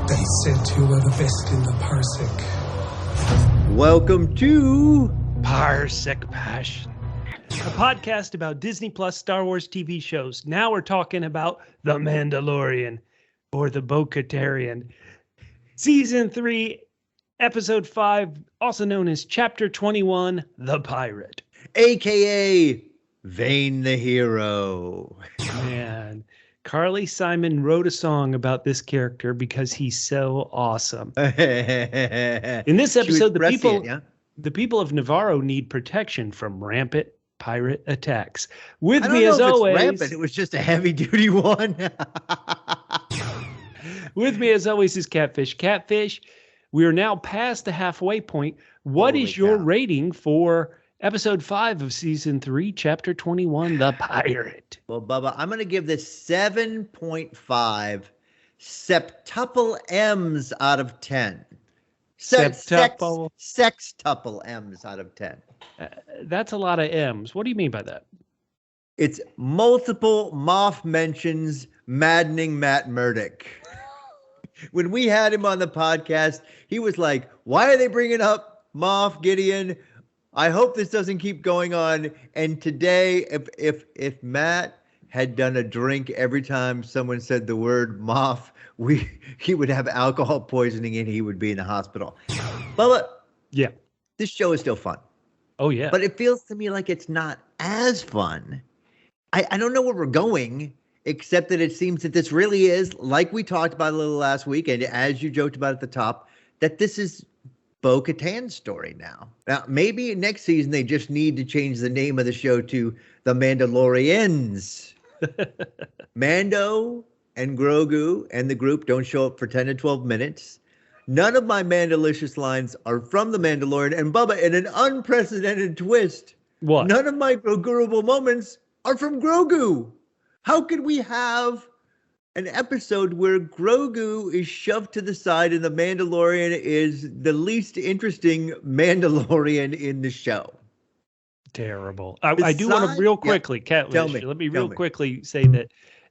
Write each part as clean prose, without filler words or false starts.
They said you were the best in the parsec. Welcome to Parsec Passion, a podcast about Disney Plus Star Wars TV shows. Now we're talking about The Mandalorian, or the Bo-Katan. Season 3, Episode 5, also known as Chapter 21, The Pirate. a.k.a. Vane the Hero. Man, Carly Simon wrote a song about this character because he's so awesome. In this episode, the people of Nevarro need protection from rampant pirate attacks. With me as always, rampant, it was just a heavy-duty one. With me as always is Catfish. Catfish, we are now past the halfway point. What is your rating for Episode 5 of Season 3, Chapter 21, The Pirate? Well, Bubba, I'm going to give this 7.5 septuple M's out of 10. Sextuple M's out of 10. That's a lot of M's. What do you mean by that? It's multiple Moff mentions maddening Matt Murdock. When we had him on the podcast, he was like, why are they bringing up Moff Gideon? I hope this doesn't keep going on. And today, if Matt had done a drink every time someone said the word Moff, he would have alcohol poisoning and he would be in the hospital. But yeah, this show is still fun. Oh, yeah. But it feels to me like it's not as fun. I don't know where we're going, except that it seems that this really is, like we talked about a little last week, and as you joked about at the top, that this is Bo-Katan's story now. Now, maybe next season they just need to change the name of the show to The Mandalorians. Mando and Grogu and the group don't show up for 10 to 12 minutes. None of my Mandalicious lines are from The Mandalorian. And Bubba, in an unprecedented twist, what? None of my Groguable moments are from Grogu. How could we have an episode where Grogu is shoved to the side and the Mandalorian is the least interesting Mandalorian in the show? Terrible. I do want to real quickly, Catfish, let me real quickly say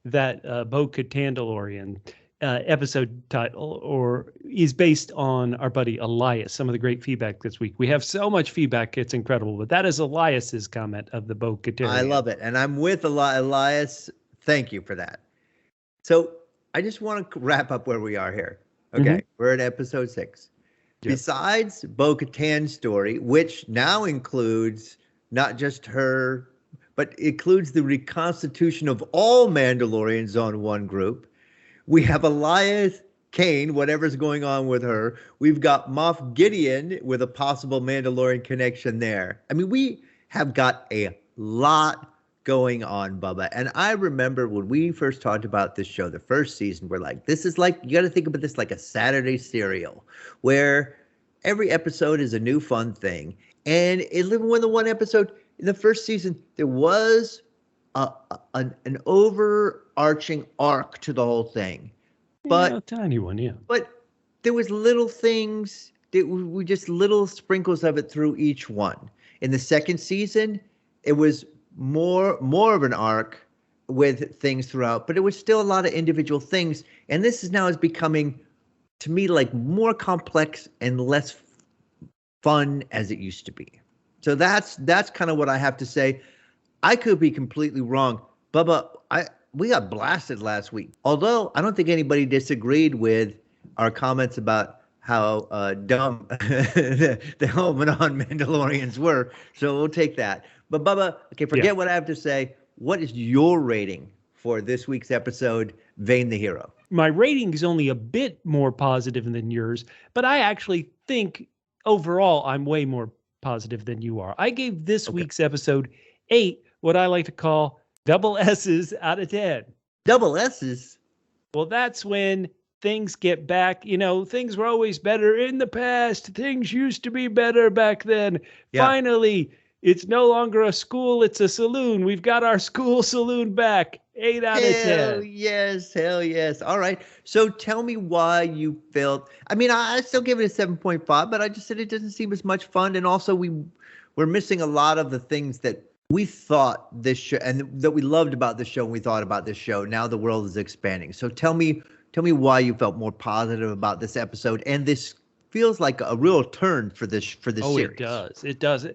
that Bo-Katan episode title is based on our buddy Elias. Some of the great feedback this week. We have so much feedback, it's incredible. But that is Elias's comment of the Bo-Katan. I love it. And I'm with Elias. Thank you for that. So I just want to wrap up where we are here. Okay, We're at episode 6. Yep. Besides Bo-Katan's story, which now includes not just her, but includes the reconstitution of all Mandalorians on one group. We have Elias Kane, whatever's going on with her. We've got Moff Gideon with a possible Mandalorian connection there. I mean, we have got a lot going on, Bubba. And I remember when we first talked about this show, the first season, we're like, this is like, you got to think about this like a Saturday serial where every episode is a new fun thing. And even when the one episode in the first season, there was an overarching arc to the whole thing. But a tiny one, yeah. But there was little things that were just little sprinkles of it through each one. In the second season, it was more of an arc with things throughout, but it was still a lot of individual things. And this is now becoming, to me, like more complex and less fun as it used to be. So that's kind of what I have to say. I could be completely wrong. Bubba, we got blasted last week. Although I don't think anybody disagreed with our comments about how dumb the helmet on Mandalorians were. So we'll take that. But Bubba, okay, forget what I have to say. What is your rating for this week's episode, Vane the Hero? My rating is only a bit more positive than yours, but I actually think overall I'm way more positive than you are. I gave this week's episode 8, what I like to call double S's out of 10. Double S's? Well, that's when things get back. You know, things were always better in the past. Things used to be better back then. Yeah. Finally, it's no longer a school, it's a saloon. We've got our school saloon back. 8 out of 10. Hell yes. All right. So tell me why you felt, I mean, I still give it a 7.5, but I just said it doesn't seem as much fun. And also we're missing a lot of the things that we thought this show and that we loved about this show and we thought about this show. Now the world is expanding. So tell me Tell me why you felt more positive about this episode, and this feels like a real turn for this series. It does. It does.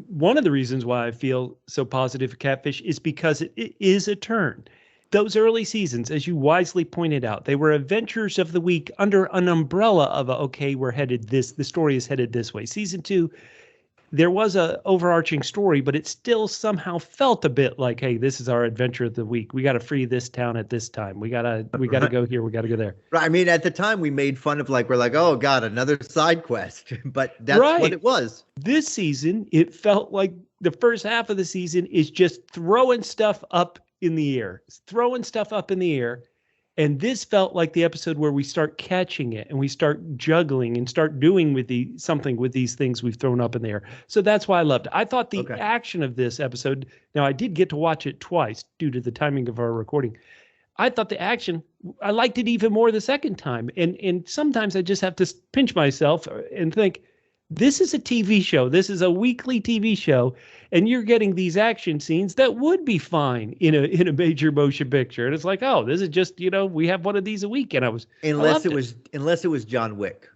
One of the reasons why I feel so positive for Catfish is because it is a turn. Those early seasons, as you wisely pointed out, they were adventures of the week under an umbrella of the story is headed this way. Season 2, there was a overarching story, but it still somehow felt a bit like, hey, this is our adventure of the week. We got to free this town at this time. We gotta go here. We gotta go there. Right. I mean, at the time we made fun of we're like, oh God, another side quest. But that's what it was. This season, it felt like the first half of the season is just throwing stuff up in the air. And this felt like the episode where we start catching it and we start juggling and start doing something with these things we've thrown up in the air. So that's why I loved it. I thought the action of this episode, now I did get to watch it twice due to the timing of our recording. I thought the action, I liked it even more the second time. And sometimes I just have to pinch myself and think, this is a TV show. This is a weekly TV show. And you're getting these action scenes that would be fine in a major motion picture. And it's like, oh, this is just, we have one of these a week. And unless it was John Wick.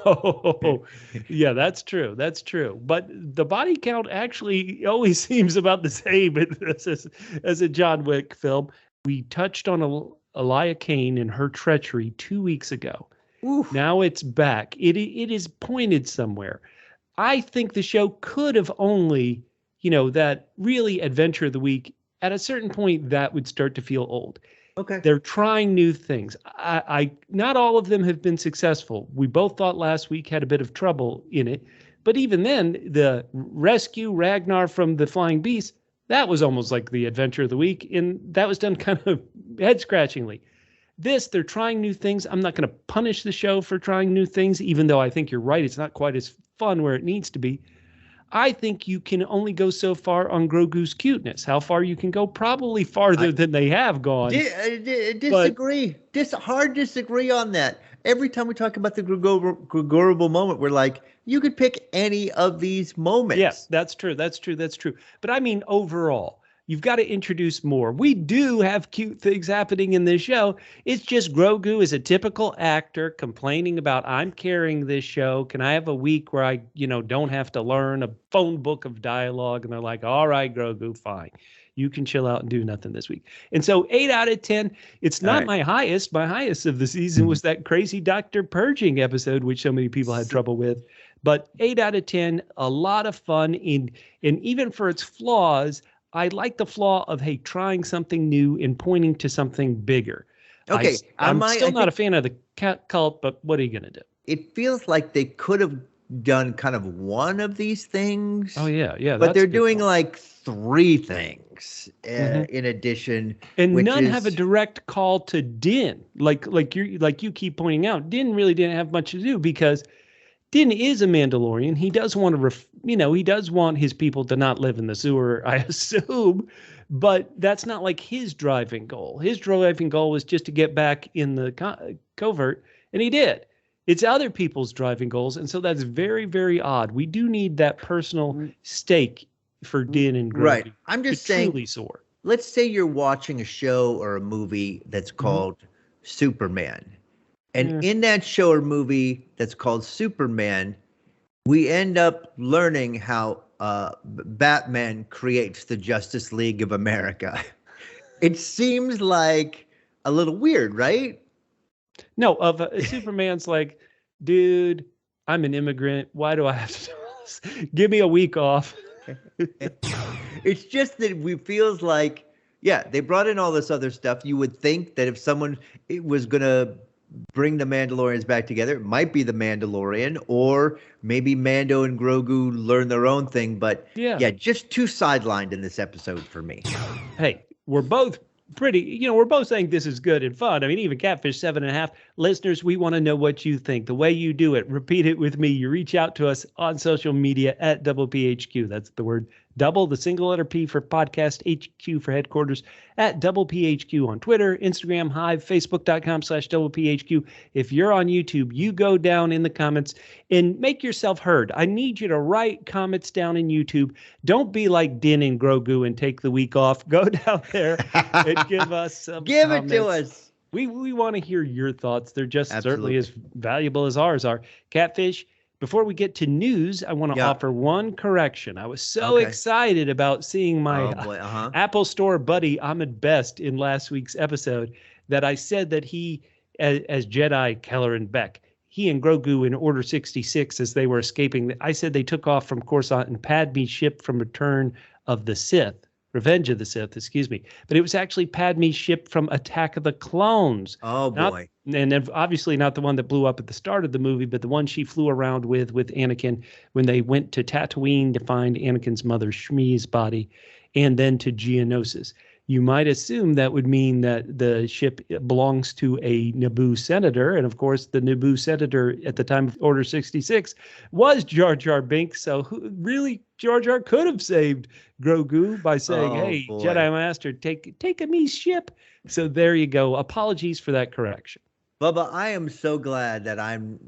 Oh, yeah, that's true. That's true. But the body count actually always seems about the same as a John Wick film. We touched on Elia Kane and her treachery 2 weeks ago. Oof. Now it's back. It is pointed somewhere. I think the show could have only, that really adventure of the week, at a certain point, that would start to feel old. Okay. They're trying new things. I not all of them have been successful. We both thought last week had a bit of trouble in it. But even then, the rescue Ragnar from the flying beast, that was almost like the adventure of the week. And that was done kind of head-scratchingly. They're trying new things. I'm not going to punish the show for trying new things, even though I think you're right. It's not quite as fun where it needs to be. I think you can only go so far on Grogu's cuteness. How far you can go? Probably farther than they have gone. Disagree. Hard disagree on that. Every time we talk about the Grogorable moment, we're like, you could pick any of these moments. Yes, that's true. But I mean, overall. You've got to introduce more. We do have cute things happening in this show. It's just Grogu is a typical actor complaining about, I'm carrying this show. Can I have a week where I, don't have to learn a phone book of dialogue? And they're like, all right, Grogu, fine. You can chill out and do nothing this week. And so 8 out of 10, it's not my highest. My highest of the season was that crazy Dr. Purging episode, which so many people had trouble with. But 8 out of 10, a lot of fun. And even for its flaws, I like the flaw of, hey, trying something new and pointing to something bigger. Okay. I'm still not a fan of the cat cult, but what are you going to do? It feels like they could have done kind of one of these things. Oh, yeah. Yeah. But they're doing like 3 things in addition. And none have a direct call to Din. Like you keep pointing out, Din really didn't have much to do because Din is a Mandalorian. He does want to, he does want his people to not live in the sewer, I assume, but that's not like his driving goal. His driving goal was just to get back in the covert, and he did. It's other people's driving goals, and so that's very, very odd. We do need that personal stake for Din and Grogu. Right. I'm just saying, truly soar. Let's say you're watching a show or a movie that's called Superman. And in that show or movie that's called Superman, we end up learning how Batman creates the Justice League of America. It seems like a little weird, right? No, Superman's like, dude, I'm an immigrant. Why do I have to do this? Give me a week off. It's just that we feels like, they brought in all this other stuff. You would think that if someone was going to bring the Mandalorians back together, it might be the Mandalorian, or maybe Mando and Grogu learn their own thing. But just too sidelined in this episode for me. Hey, we're both we're both saying this is good and fun. I mean, even Catfish 7.5 listeners, we want to know what you think. The way you do it, repeat it with me. You reach out to us on social media at PHQ. That's the word double, the single letter P for podcast, HQ for headquarters, at PHQ on Twitter, Instagram, Hive, Facebook.com/PHQ. If you're on YouTube, you go down in the comments and make yourself heard. I need you to write comments down in YouTube. Don't be like Din and Grogu and take the week off. Go down there and give us some Give comments. it to us. We want to hear your thoughts. They're just certainly as valuable as ours are. Catfish, before we get to news, I want to offer one correction. I was so excited about seeing my Apple Store buddy Ahmed Best in last week's episode that I said that he, as Jedi Kelleran Beck, he and Grogu in Order 66 as they were escaping, I said they took off from Coruscant and Padme's ship from Return of the Sith. Revenge of the Sith, excuse me. But it was actually Padme's ship from Attack of the Clones. Oh, boy. And obviously not the one that blew up at the start of the movie, but the one she flew around with Anakin when they went to Tatooine to find Anakin's mother Shmi's body, and then to Geonosis. You might assume that would mean that the ship belongs to a Naboo senator. And of course, the Naboo senator at the time of Order 66 was Jar Jar Binks. So really, Jar Jar could have saved Grogu by saying, hey, boy. Jedi Master, take a me ship. So there you go. Apologies for that correction. Bubba, I am so glad that I'm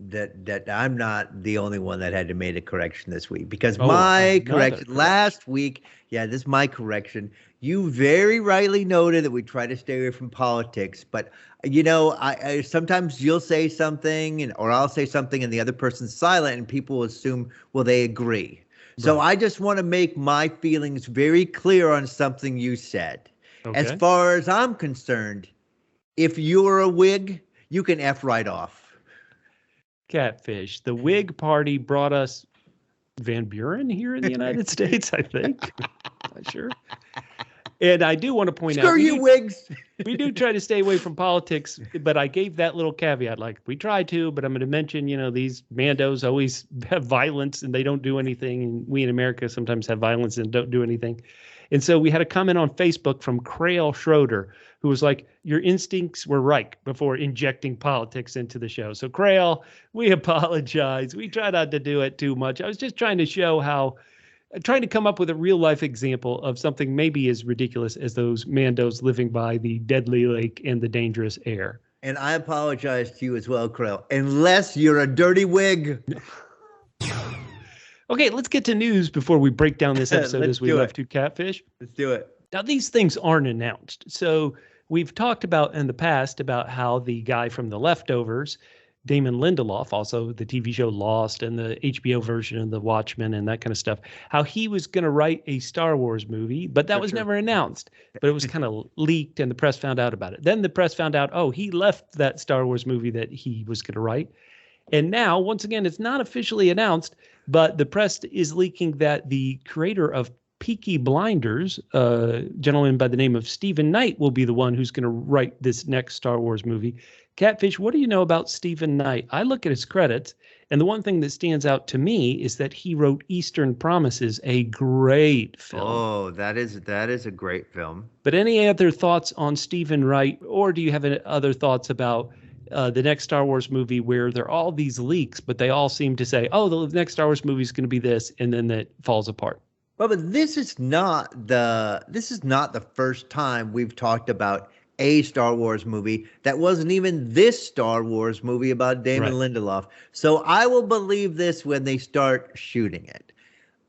not the only one that had to make a correction this week, because my correction last week, this is my correction. You very rightly noted that we try to stay away from politics, but I sometimes you'll say something or I'll say something and the other person's silent and people will assume, well, they agree. Right. So I just want to make my feelings very clear on something you said. Okay. As far as I'm concerned, if you're a Whig, you can F right off. Catfish. The Whig Party brought us Van Buren here in the United States, I think. Not sure. And I do want to point out. Screw you, Whigs. We do try to stay away from politics, but I gave that little caveat. Like, we try to, but I'm going to mention, these Mandos always have violence and they don't do anything. And we in America sometimes have violence and don't do anything. And so we had a comment on Facebook from Crail Schroeder, who was like, your instincts were right before injecting politics into the show. So Crail, we apologize. We try not to do it too much. I was just trying to show trying to come up with a real life example of something maybe as ridiculous as those Mandos living by the deadly lake and the dangerous air. And I apologize to you as well, Crail, unless you're a dirty Whig. Okay, let's get to news before we break down this episode as we love to, Catfish. Let's do it. Now, these things aren't announced. So we've talked about in the past about how the guy from The Leftovers, Damon Lindelof, also the TV show Lost and the HBO version of The Watchmen and that kind of stuff, how he was going to write a Star Wars movie, but that was never announced. But it was kind of leaked and the press found out about it. Then the press found out, he left that Star Wars movie that he was going to write. And now, once again, it's not officially announced, but the press is leaking that the creator of Peaky Blinders, a gentleman by the name of Stephen Knight, will be the one who's going to write this next Star Wars movie. Catfish, what do you know about Stephen Knight? I look at his credits, and the one thing that stands out to me is that he wrote Eastern Promises, a great film. Oh, that is a great film. But any other thoughts on Stephen Knight, or do you have any other thoughts about the next Star Wars movie where there are all these leaks, but they all seem to say, the next Star Wars movie is going to be this, and then that falls apart? Well, but this is not the first time we've talked about a Star Wars movie that wasn't even this Star Wars movie about Damon Lindelof. So I will believe this when they start shooting it.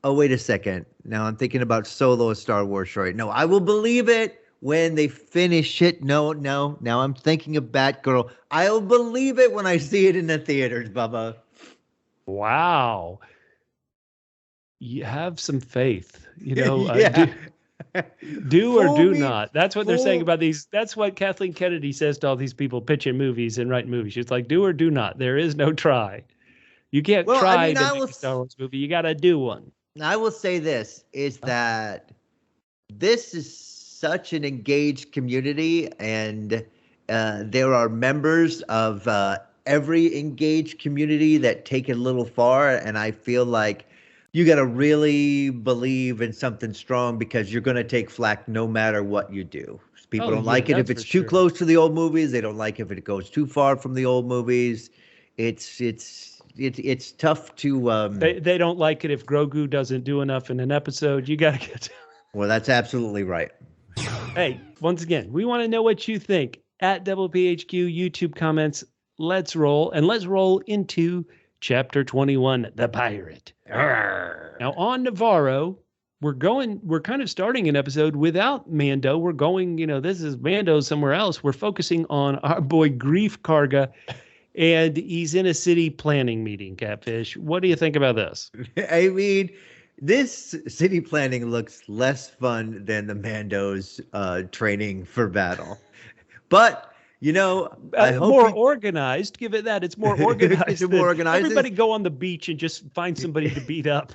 Oh, wait a second. Now I'm thinking about Solo, a Star Wars story. No, I will believe it when they finish it. No. Now I'm thinking of Batgirl. I'll believe it when I see it in the theaters, Bubba. Wow. You have some faith, do or do not. That's what they're saying about these. That's what Kathleen Kennedy says to all these people pitching movies and writing movies. She's like, do or do not. There is no try. You can't try to make a Star Wars movie. You got to do one. I will say this, is that this is such an engaged community, and there are members of every engaged community that take it a little far, and I feel like you got to really believe in something strong, because you're going to take flack no matter what you do. People don't like it if it's too close to the old movies. They don't like if it goes too far from the old movies. It's tough to. They don't like it if Grogu doesn't do enough in an episode. You got to get. Well, that's absolutely right. Hey, once again, we want to know what you think at WPHQ YouTube comments. Let's roll, and let's roll into Chapter 21, The Pirate. Arrgh. Now, on Nevarro, we're kind of starting an episode without Mando. We're going, this is Mando somewhere else. We're focusing on our boy Greef Karga, and he's in a city planning meeting, Catfish. What do you think about this? I mean, this city planning looks less fun than the Mando's training for battle. But, more organized. Give it that. It's more organized. It's more organized. Everybody go on the beach and just find somebody to beat up.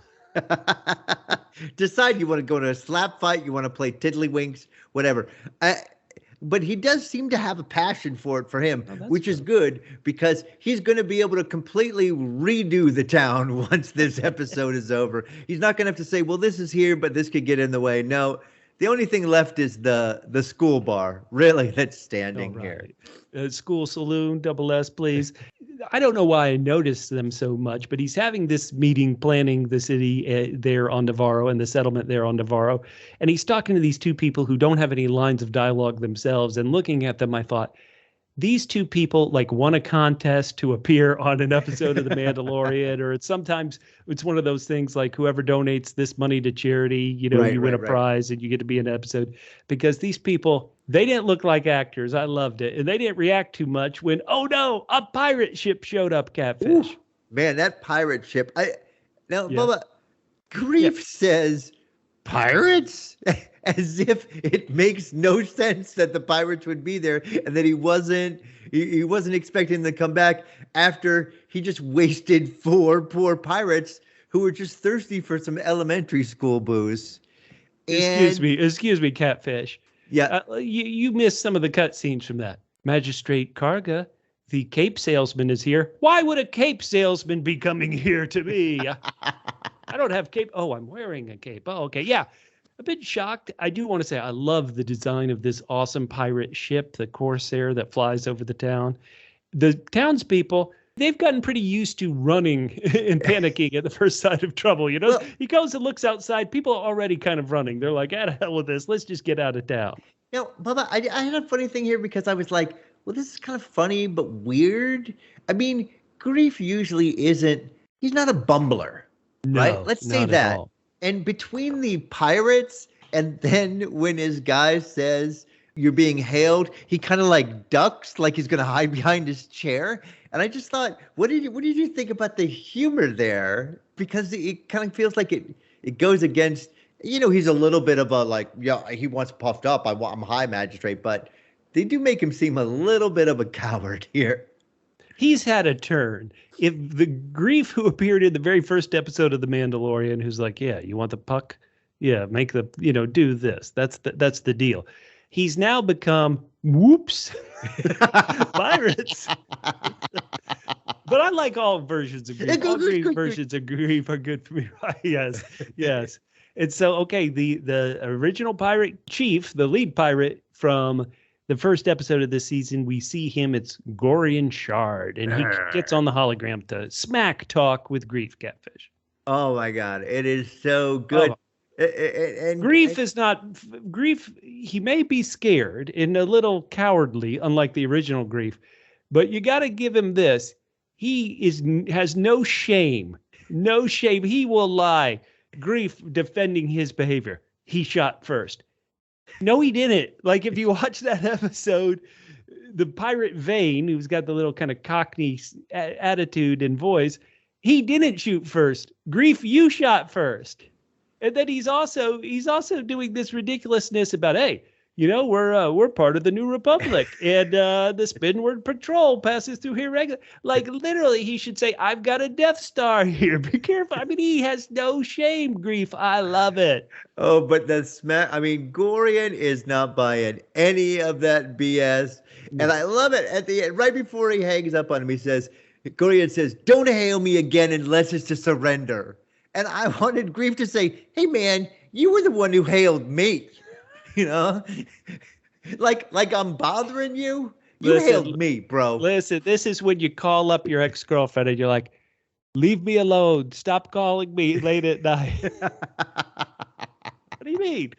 Decide you want to go to a slap fight, you want to play tiddlywinks, whatever. But he does seem to have a passion for it for him, which is good because he's going to be able to completely redo the town once this episode is over. He's not going to have to say, well, this is here, but this could get in the way. No, the only thing left is the school bar, really, that's standing here. School saloon, double S, please. I don't know why I noticed them so much, but he's having this meeting planning the city there on Nevarro and the settlement there on Nevarro. And he's talking to these two people who don't have any lines of dialogue themselves. And looking at them, I thought, these two people won a contest to appear on an episode of The Mandalorian, or sometimes it's one of those things like whoever donates this money to charity, you win a prize and you get to be in an episode. Because these people, they didn't look like actors. I loved it. And they didn't react too much when, oh no, a pirate ship showed up, Catfish. Ooh, man, that pirate ship. Bubba, Greef says pirates? As if it makes no sense that the pirates would be there and that he wasn't expecting them to come back after he just wasted 4 poor pirates who were just thirsty for some elementary school booze. Excuse me, Catfish. Yeah. You missed some of the cutscenes from that. Magistrate Karga, the cape salesman, is here. Why would a cape salesman be coming here to me? I don't have cape. Oh, I'm wearing a cape. Oh, okay. Yeah. A bit shocked. I do want to say I love the design of this awesome pirate ship, the Corsair that flies over the town. The townspeople, they've gotten pretty used to running and panicking at the first sign of trouble. Well, he goes and looks outside. People are already kind of running. They're like, "Ah, hell with this. Let's just get out of town." Bubba, I had a funny thing here because I was like, well, this is kind of funny but weird. I mean, Greef usually he's not a bumbler, right? Let's say that. And between the pirates and then when his guy says you're being hailed, he kind of ducks, like he's going to hide behind his chair. And I just thought, what did you think about the humor there? Because it kind of feels like it goes against, he's a little bit of he wants puffed up. I'm high, magistrate, but they do make him seem a little bit of a coward here. He's had a turn. If the Greef who appeared in the very first episode of The Mandalorian, who's like, yeah, you want the puck? Yeah, make the, do this. That's the deal. He's now become, whoops, pirates. But I like all versions of Greef. All versions of Greef are good for me. Yes. And so, okay, the original pirate chief, the lead pirate from the first episode of this season, we see him. It's Gorian Shard, and he gets on the hologram to smack talk with Greef, Catfish. Oh my God, it is so good. And Greef. He may be scared and a little cowardly, unlike the original Greef, but you got to give him this. He has no shame. No shame. He will lie. Greef defending his behavior. He shot first. No, he didn't. If you watch that episode, the pirate Vane, who's got the little kind of Cockney attitude and voice, he didn't shoot first. Greef, you shot first. And then he's also doing this ridiculousness about, hey, we're part of the New Republic, and the Spinward Patrol passes through here regularly. Literally, he should say, I've got a Death Star here. Be careful. I mean, he has no shame, Greef. I love it. Oh, but Gorian is not buying any of that BS. And I love it. At the end, right before he hangs up on him, Gorian says, don't hail me again unless it's to surrender. And I wanted Greef to say, hey, man, you were the one who hailed me. Like I'm bothering you. You hailed me, bro. Listen, this is when you call up your ex-girlfriend and you're like, leave me alone. Stop calling me late at night. What do you mean?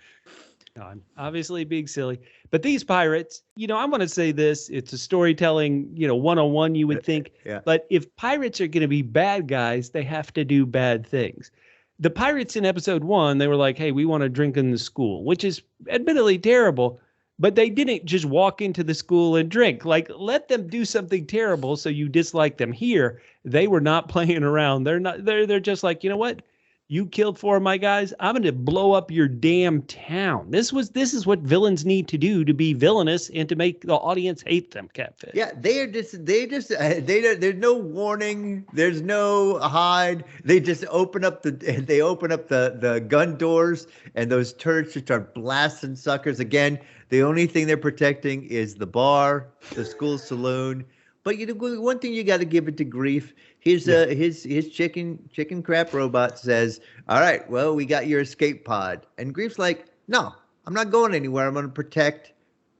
No, I'm obviously being silly. But these pirates, I want to say this. It's a storytelling, 101, you would think. Yeah. But if pirates are going to be bad guys, they have to do bad things. the pirates in episode 1, they were like, hey, we want to drink in the school, which is admittedly terrible, but they didn't just walk into the school and drink. Like, let them do something terrible so you dislike them. Here, they were not playing around. They're just like, you know what? You killed 4 of my guys. I'm going to blow up your damn town. This is what villains need to do to be villainous and to make the audience hate them, Catfish. Yeah, there's no warning. There's no hide. They just open up the gun doors, and those turrets just start blasting suckers. Again, the only thing they're protecting is the bar, the school saloon. But one thing you got to give it to Greef. His chicken crap robot says, all right, well, we got your escape pod. And Greef's like, no, I'm not going anywhere. I'm going to protect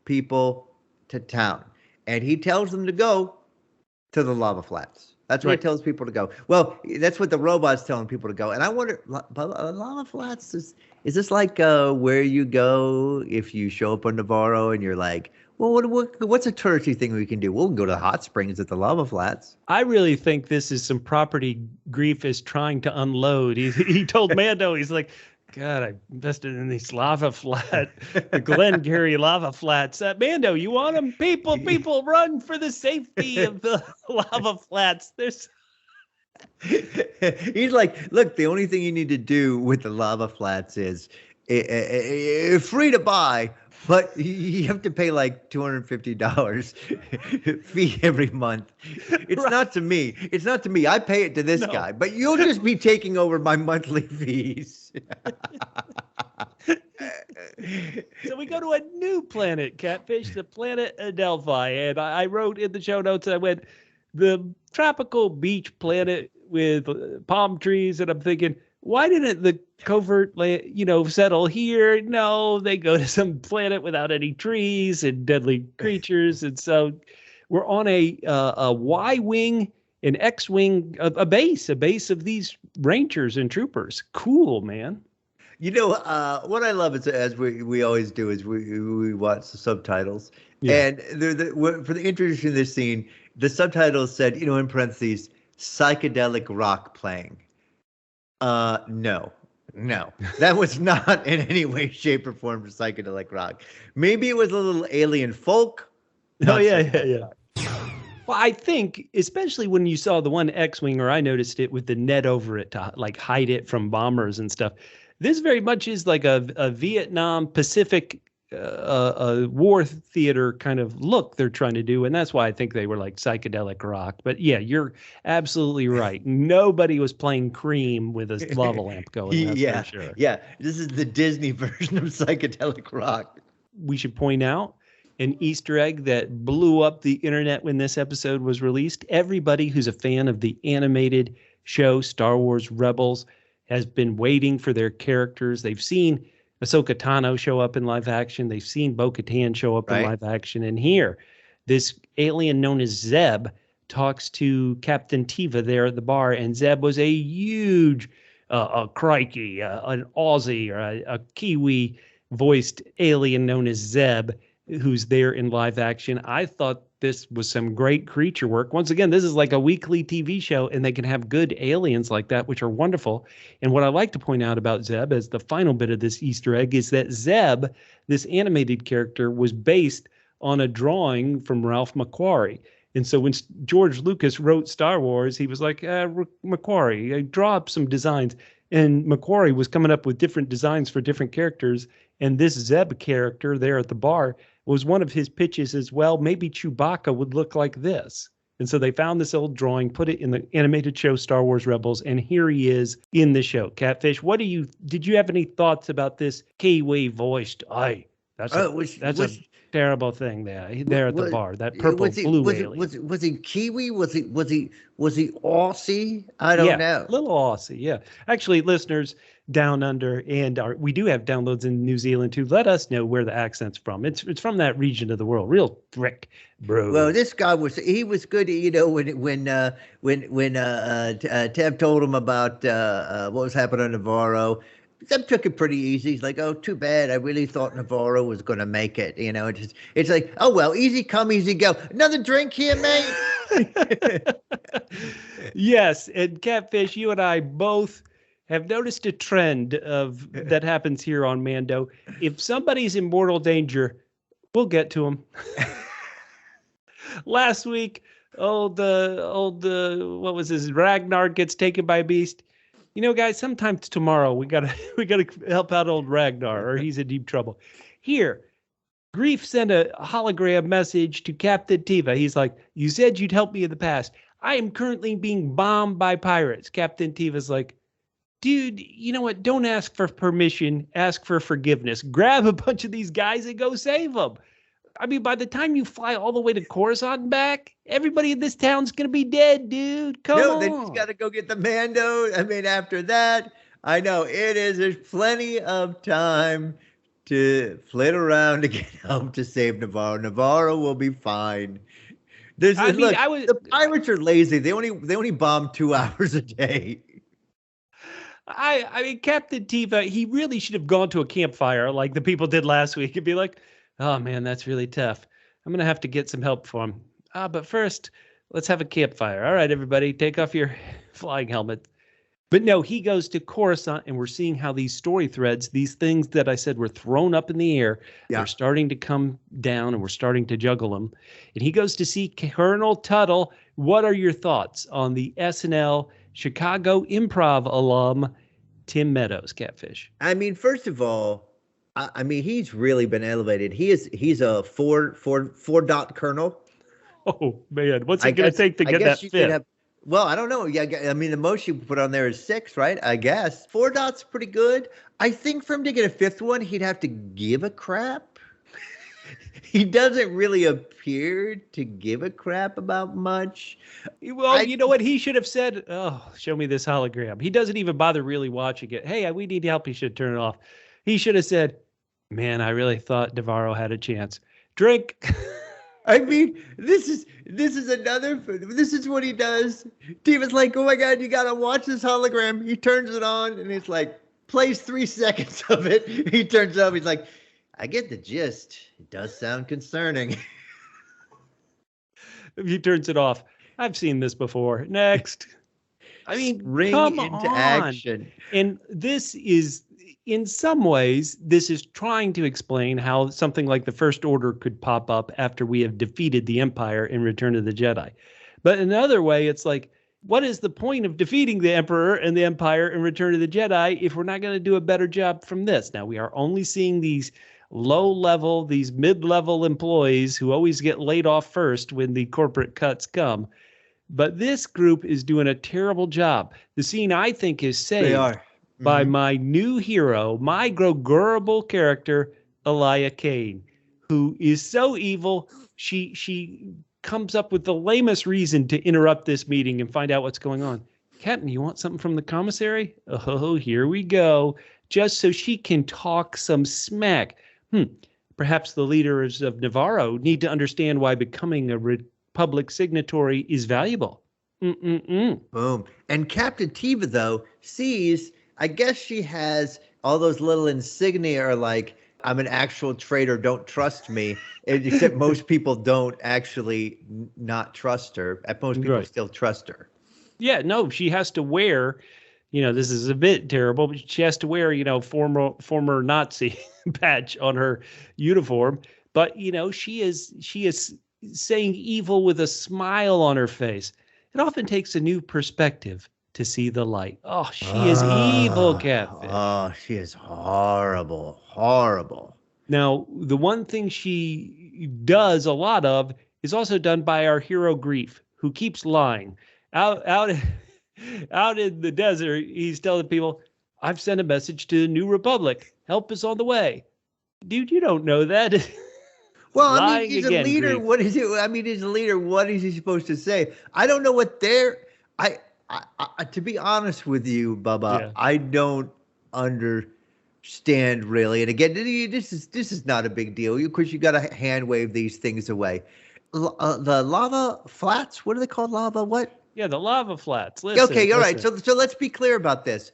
people to town. And he tells them to go to the lava flats. That's where he tells people to go. Well, that's what the robot's telling people to go. And I wonder, lava flats, is this like where you go if you show up on Nevarro and you're like, well, what's a touristy thing we can do? We'll go to the hot springs at the lava flats. I really think this is some property Greef is trying to unload. He told Mando, he's like, God, I invested in these lava flat, the Glengarry lava flats. Mando, you want them? People run for the safety of the lava flats. He's like, look, the only thing you need to do with the lava flats is free to buy, but you have to pay like $250 fee every month. It's not to me. It's not to me. I pay it to this guy, but you'll just be taking over my monthly fees. So we go to a new planet, Catfish, the planet Adelphi. And I wrote in the show notes, I went, the tropical beach planet with palm trees. And I'm thinking, why didn't the covert, settle here? No, they go to some planet without any trees and deadly creatures. And so we're on a Y-wing, an X-wing, a base of these Rangers and troopers. Cool, man. What I love is, as we always do, is we watch the subtitles. Yeah. And for the introduction of this scene, the subtitles said, in parentheses, psychedelic rock playing. No, that was not in any way, shape, or form for psychedelic rock. Maybe it was a little alien folk. Oh, yeah. Well, I think, especially when you saw the one X-wing, or I noticed it with the net over it to like hide it from bombers and stuff. This very much is like a Vietnam Pacific war theater kind of look they're trying to do. And that's why I think they were like psychedelic rock. But yeah, you're absolutely right. Nobody was playing Cream with a lava lamp going. That's for sure. Yeah. This is the Disney version of psychedelic rock. We should point out an Easter egg that blew up the internet when this episode was released. Everybody who's a fan of the animated show Star Wars Rebels has been waiting for their characters. They've seen Ahsoka Tano show up in live action. They've seen Bo-Katan show up in live action. And here, this alien known as Zeb talks to Captain Teva there at the bar. And Zeb was a huge, crikey, an Aussie or a Kiwi-voiced alien known as Zeb, who's there in live action. I thought this was some great creature work. Once again, this is like a weekly TV show, and they can have good aliens like that, which are wonderful. And what I like to point out about Zeb as the final bit of this Easter egg is that Zeb, this animated character, was based on a drawing from Ralph McQuarrie. And so when George Lucas wrote Star Wars, he was like, McQuarrie, draw up some designs. And McQuarrie was coming up with different designs for different characters. And this Zeb character there at the bar was one of his pitches as well. Maybe Chewbacca would look like this. And so they found this old drawing, put it in the animated show Star Wars Rebels, and here he is in the show. Catfish, did you have any thoughts about this Kiwi voiced? That's a terrible thing there at the bar. That blue alien. Was he Kiwi? Was he Aussie? I don't know. Little Aussie, yeah. Actually, listeners down under, and we do have downloads in New Zealand too. Let us know where the accent's from. It's from that region of the world. Real trick, bro. Well, this guy was good. When Tev told him about what was happening on Nevarro, Zeb took it pretty easy. He's like, oh, too bad. I really thought Nevarro was going to make it. It's like, oh, well, easy come, easy go. Another drink here, mate? Yes. And Catfish, you and I both have noticed a trend of that happens here on Mando. If somebody's in mortal danger, we'll get to them. Last week, what was this? Ragnar gets taken by a beast. You know, guys, sometimes tomorrow we gotta help out old Ragnar, or he's in deep trouble. Here, Greef sent a hologram message to Captain Teva. He's like, "You said you'd help me in the past. I am currently being bombed by pirates." Captain Teva's like, "Dude, you know what? Don't ask for permission. Ask for forgiveness. Grab a bunch of these guys and go save them." I mean, by the time you fly all the way to Coruscant and back, everybody in this town's going to be dead, dude. Come on. Then he's got to go get the Mando. I mean, after that, I know there's plenty of time to flit around to get help to save Nevarro. Nevarro will be fine. The pirates are lazy. They only bomb 2 hours a day. I mean, Captain Teva, he really should have gone to a campfire like the people did last week and be like, "Oh man, that's really tough. I'm gonna have to get some help for him. But first, let's have a campfire. All right, everybody, take off your flying helmet." But no, he goes to Coruscant, and we're seeing how these story threads, these things that I said were thrown up in the air, they're starting to come down, and we're starting to juggle them. And he goes to see Colonel Tuttle. What are your thoughts on the SNL Chicago Improv alum Tim Meadows, Catfish? I mean, first of all, I mean, he's really been elevated. He's a four dot colonel. Oh man, what's it going to take to get that fit? Well, I don't know. Yeah, I mean, the most you put on there is 6, right? I guess 4 dots pretty good. I think for him to get a 5th one, he'd have to give a crap. He doesn't really appear to give a crap about much. Well, you know what? He should have said, "Oh, show me this hologram." He doesn't even bother really watching it. "Hey, we need help." He should turn it off. He should have said, "Man, I really thought Nevarro had a chance. Drink." I mean, this is what he does. Teva's like, "Oh my God, you got to watch this hologram." He turns it on and it's like, plays 3 seconds of it. He turns it up. He's like, "I get the gist. It does sound concerning." He turns it off. "I've seen this before. Next." I mean, come into action. And this is, in some ways, this is trying to explain how something like the First Order could pop up after we have defeated the Empire in Return of the Jedi. But in another way, it's like, what is the point of defeating the Emperor and the Empire in Return of the Jedi if we're not going to do a better job from this? Now, we are only seeing these low-level, these mid-level employees who always get laid off first when the corporate cuts come. But this group is doing a terrible job. The scene, I think, is saved by my new hero, my Grogu character, Elia Kane, who is so evil, she comes up with the lamest reason to interrupt this meeting and find out what's going on. "Captain, you want something from the commissary?" "Oh, here we go." Just so she can talk some smack. Perhaps the leaders of Nevarro need to understand why becoming a Republic signatory is valuable. Boom. And Captain Teva, though, sees, I guess she has all those little insignia are like, "I'm an actual traitor, don't trust me." Except most people don't actually not trust her. Most people still trust her. Yeah, no, she has to wear, this is a bit terrible, but she has to wear, former Nazi badge on her uniform. But, she is saying evil with a smile on her face. It often takes a new perspective to see the light. Oh, she is evil, Catfish. Oh, she is horrible, horrible. Now, the one thing she does a lot of is also done by our hero Greef, who keeps lying. Out in the desert, he's telling people, "I've sent a message to the New Republic. Help is on the way." Dude, you don't know that. Well, I mean, he's a leader. Greef. What is it? I mean, he's a leader. What is he supposed to say? I don't know what to be honest with you, Bubba, I don't understand really. And again, this is not a big deal. Of course, you got to hand wave these things away. The lava flats. What are they called? Lava what? Yeah, the lava flats. Listen, okay, all right. So let's be clear about this.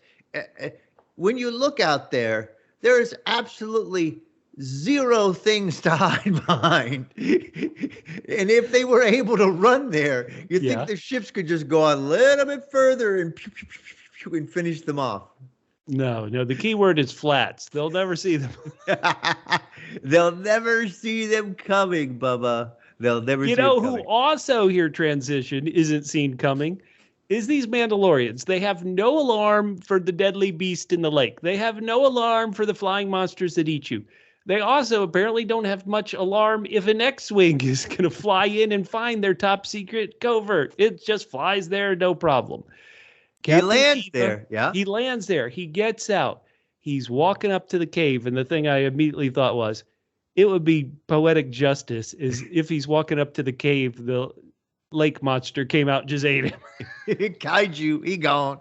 When you look out there, there is absolutely zero things to hide behind. And if they were able to run there, you'd think the ships could just go on a little bit further and pew, pew, pew, pew, you can finish them off. No. The key word is flats. They'll never see them. They'll never see them coming, Bubba. They'll never see them coming. You know who also here transition isn't seen coming is these Mandalorians. They have no alarm for the deadly beast in the lake. They have no alarm for the flying monsters that eat you. They also apparently don't have much alarm if an X-Wing is going to fly in and find their top secret covert. It just flies there, no problem. He lands there, yeah. He lands there. He gets out. He's walking up to the cave, and the thing I immediately thought was, it would be poetic justice is if he's walking up to the cave, the lake monster came out and just ate him. Kaiju, he gone.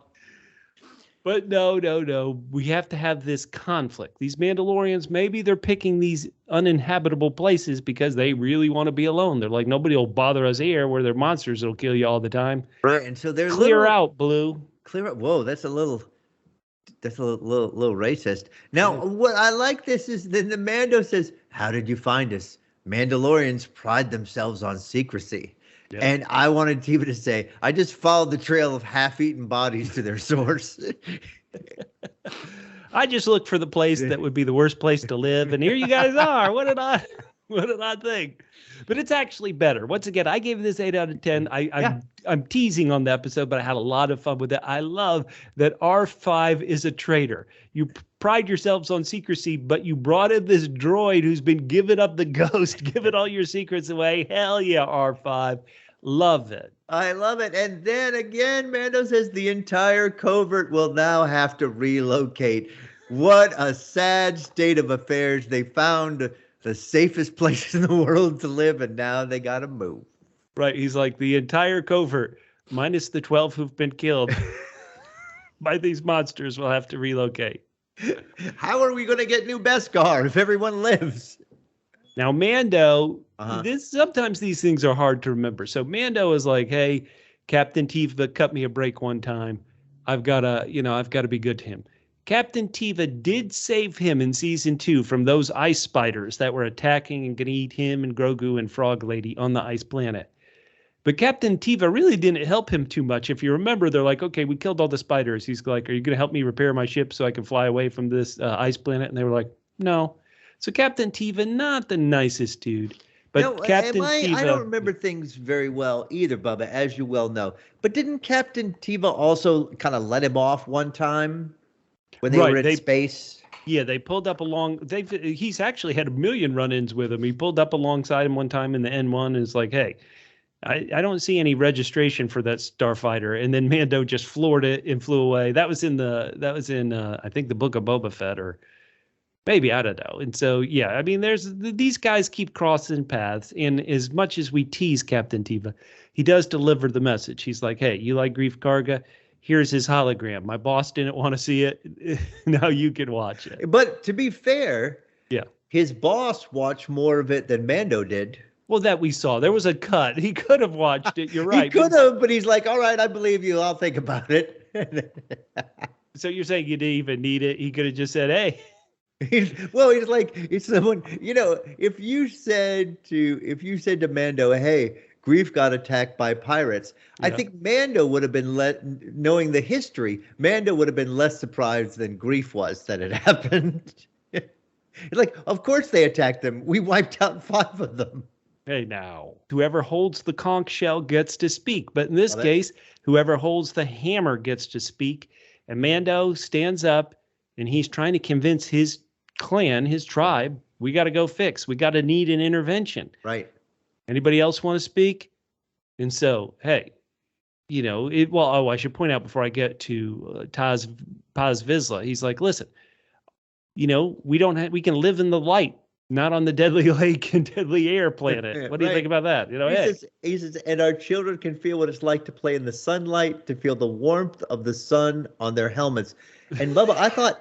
But no. We have to have this conflict. These Mandalorians, maybe they're picking these uninhabitable places because they really want to be alone. They're like, nobody will bother us here where their monsters will kill you all the time. Right, and so they're clear out, Blue. Clear out. Whoa, that's a little racist. Now, what I like this is then the Mando says, "How did you find us?" Mandalorians pride themselves on secrecy. Yep. And I wanted Teva to say, I just followed the trail of half-eaten bodies to their source. I just looked for the place that would be the worst place to live, and here you guys are. What did I think? But it's actually better. Once again, I gave this 8 out of 10. I'm teasing on the episode, but I had a lot of fun with it. I love that R5 is a traitor. You pride yourselves on secrecy, but you brought in this droid who's been giving up the ghost, giving all your secrets away. Hell yeah, R5. Love it. I love it. And then again, Mando says the entire covert will now have to relocate. What a sad state of affairs. They found the safest place in the world to live, and now they got to move. Right. He's like, the entire covert, minus the 12 who've been killed by these monsters, will have to relocate. How are we going to get new beskar if everyone lives? Now, Mando, sometimes these things are hard to remember. So Mando is like, hey, Captain Teva cut me a break one time. I've got to be good to him. Captain Teva did save him in season 2 from those ice spiders that were attacking and going to eat him and Grogu and Frog Lady on the ice planet. But Captain Teva really didn't help him too much. If you remember, they're like, okay, we killed all the spiders. He's like, are you going to help me repair my ship so I can fly away from this ice planet? And they were like, no. So Captain Teva, not the nicest dude. But no, Captain Teva, I don't remember things very well either, Bubba, as you well know. But didn't Captain Teva also kind of let him off one time when they were in space? Yeah, they pulled up along. He's actually had a million run-ins with him. He pulled up alongside him one time in the N1 and is like, hey, I don't see any registration for that starfighter. And then Mando just floored it and flew away. That was in I think the Book of Boba Fett, or maybe, I don't know. And so, yeah, I mean, these guys keep crossing paths. And as much as we tease Captain Teva, he does deliver the message. He's like, hey, you like Greef Karga? Here's his hologram. My boss didn't want to see it. Now you can watch it. But to be fair, yeah, his boss watched more of it than Mando did. Well, that we saw. There was a cut. He could have watched it. You're right. He could have, but he's like, all right, I believe you. I'll think about it. So you're saying you didn't even need it? He could have just said, hey. He's like, it's someone, if you said to Mando, hey, Greef got attacked by pirates, yeah. I think Mando would have been knowing the history, Mando would have been less surprised than Greef was that it happened. Like, of course they attacked them. We wiped out 5 of them. Hey, now, whoever holds the conch shell gets to speak. But in this case, whoever holds the hammer gets to speak. And Mando stands up, and he's trying to convince his clan, his tribe, we got to go fix. We got to need an intervention. Right. Anybody else want to speak? And so, hey, I should point out before I get to Paz Vizsla, he's like, listen, we can live in the light, not on the deadly lake and deadly air planet. What do you think about that? He says, and our children can feel what it's like to play in the sunlight, to feel the warmth of the sun on their helmets. And Bubba, I thought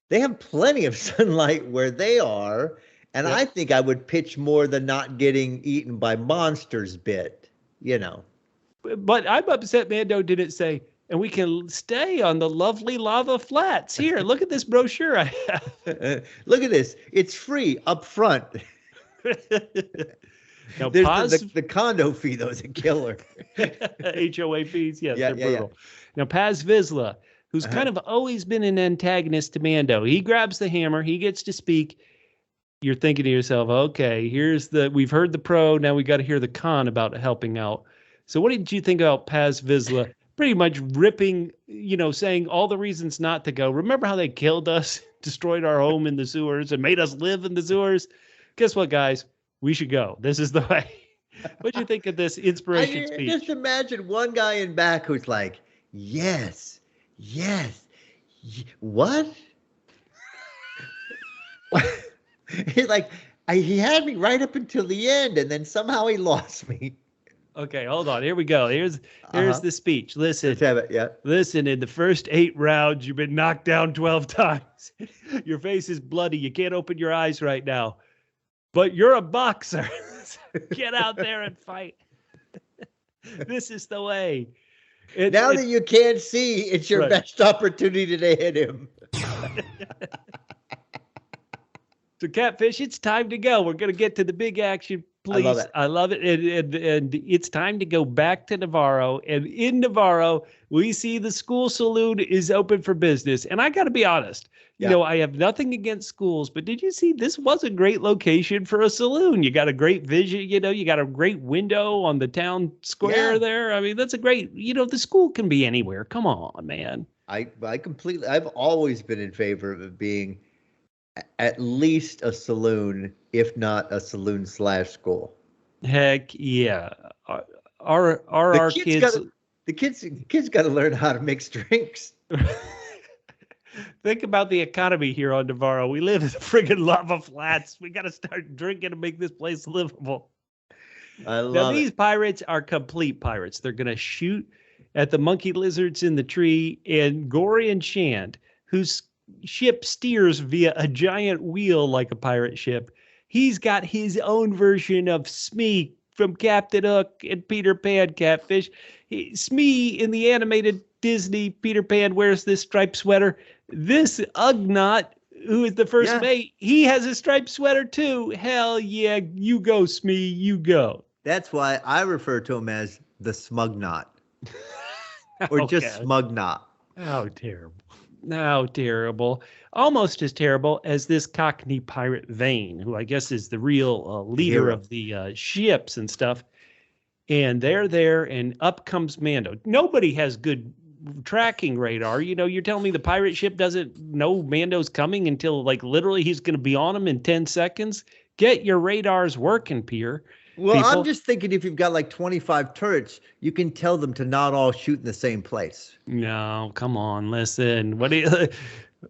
they have plenty of sunlight where they are. And I think I would pitch more the not getting eaten by monsters bit, But I'm upset Mando didn't say, and we can stay on the lovely lava flats. Here, look at this brochure I have. Look at this. It's free up front. Now, the condo fee, though, is a killer. HOA fees, yes, they're brutal. Yeah. Now, Paz Vizsla, who's kind of always been an antagonist to Mando. He grabs the hammer. He gets to speak. You're thinking to yourself, okay, we've heard the pro. Now we got to hear the con about helping out. So what did you think about Paz Vizsla pretty much ripping, saying all the reasons not to go? Remember how they killed us, destroyed our home in the sewers, and made us live in the sewers? Guess what, guys? We should go. This is the way. What do you think of this inspiration speech? Just imagine one guy in back who's like, yes, what? He's like, he had me right up until the end, and then somehow he lost me. Okay, hold on. Here we go. Here's the speech. Listen. Let's have it. Yeah. Listen, in the first 8 rounds, you've been knocked down 12 times. Your face is bloody. You can't open your eyes right now. But you're a boxer. Get out there and fight. This is the way. Now that you can't see, it's your best opportunity to hit him. So, Catfish, it's time to go. We're going to get to the big action, please. I love it. And it's time to go back to Nevarro. And in Nevarro, we see the school saloon is open for business. And I got to be honest, I have nothing against schools, but did you see this was a great location for a saloon? You got a great vision, you got a great window on the town square there. I mean, that's a great, the school can be anywhere. Come on, man. I've always been in favor of it being at least a saloon, if not a saloon / school. Heck yeah. Our kids the kids got to learn how to mix drinks. Think about the economy here on Nevarro. We live in friggin' lava flats. We got to start drinking to make this place livable. These pirates are complete pirates. They're going to shoot at the monkey lizards in the tree, and Gorian Shand, whose ship steers via a giant wheel like a pirate ship, he's got his own version of s3e from Captain Hook and Peter Pan, Catfish. s3e in the animated Disney Peter Pan wears this striped sweater. This Ugnaught, who is the first mate, he has a striped sweater too. Hell yeah, you go, s3e, you go. That's why I refer to him as the Smugnaught. Or just Smugnaught. How terrible. How terrible. Almost as terrible as this Cockney pirate Vane, who I guess is the real leader of the ships and stuff. And they're there, and up comes Mando. Nobody has good tracking radar. You're telling me the pirate ship doesn't know Mando's coming until literally he's going to be on him in 10 seconds? Get your radars working, Pierre. Well, people. I'm just thinking if you've got 25 turrets, you can tell them to not all shoot in the same place. No, come on, listen.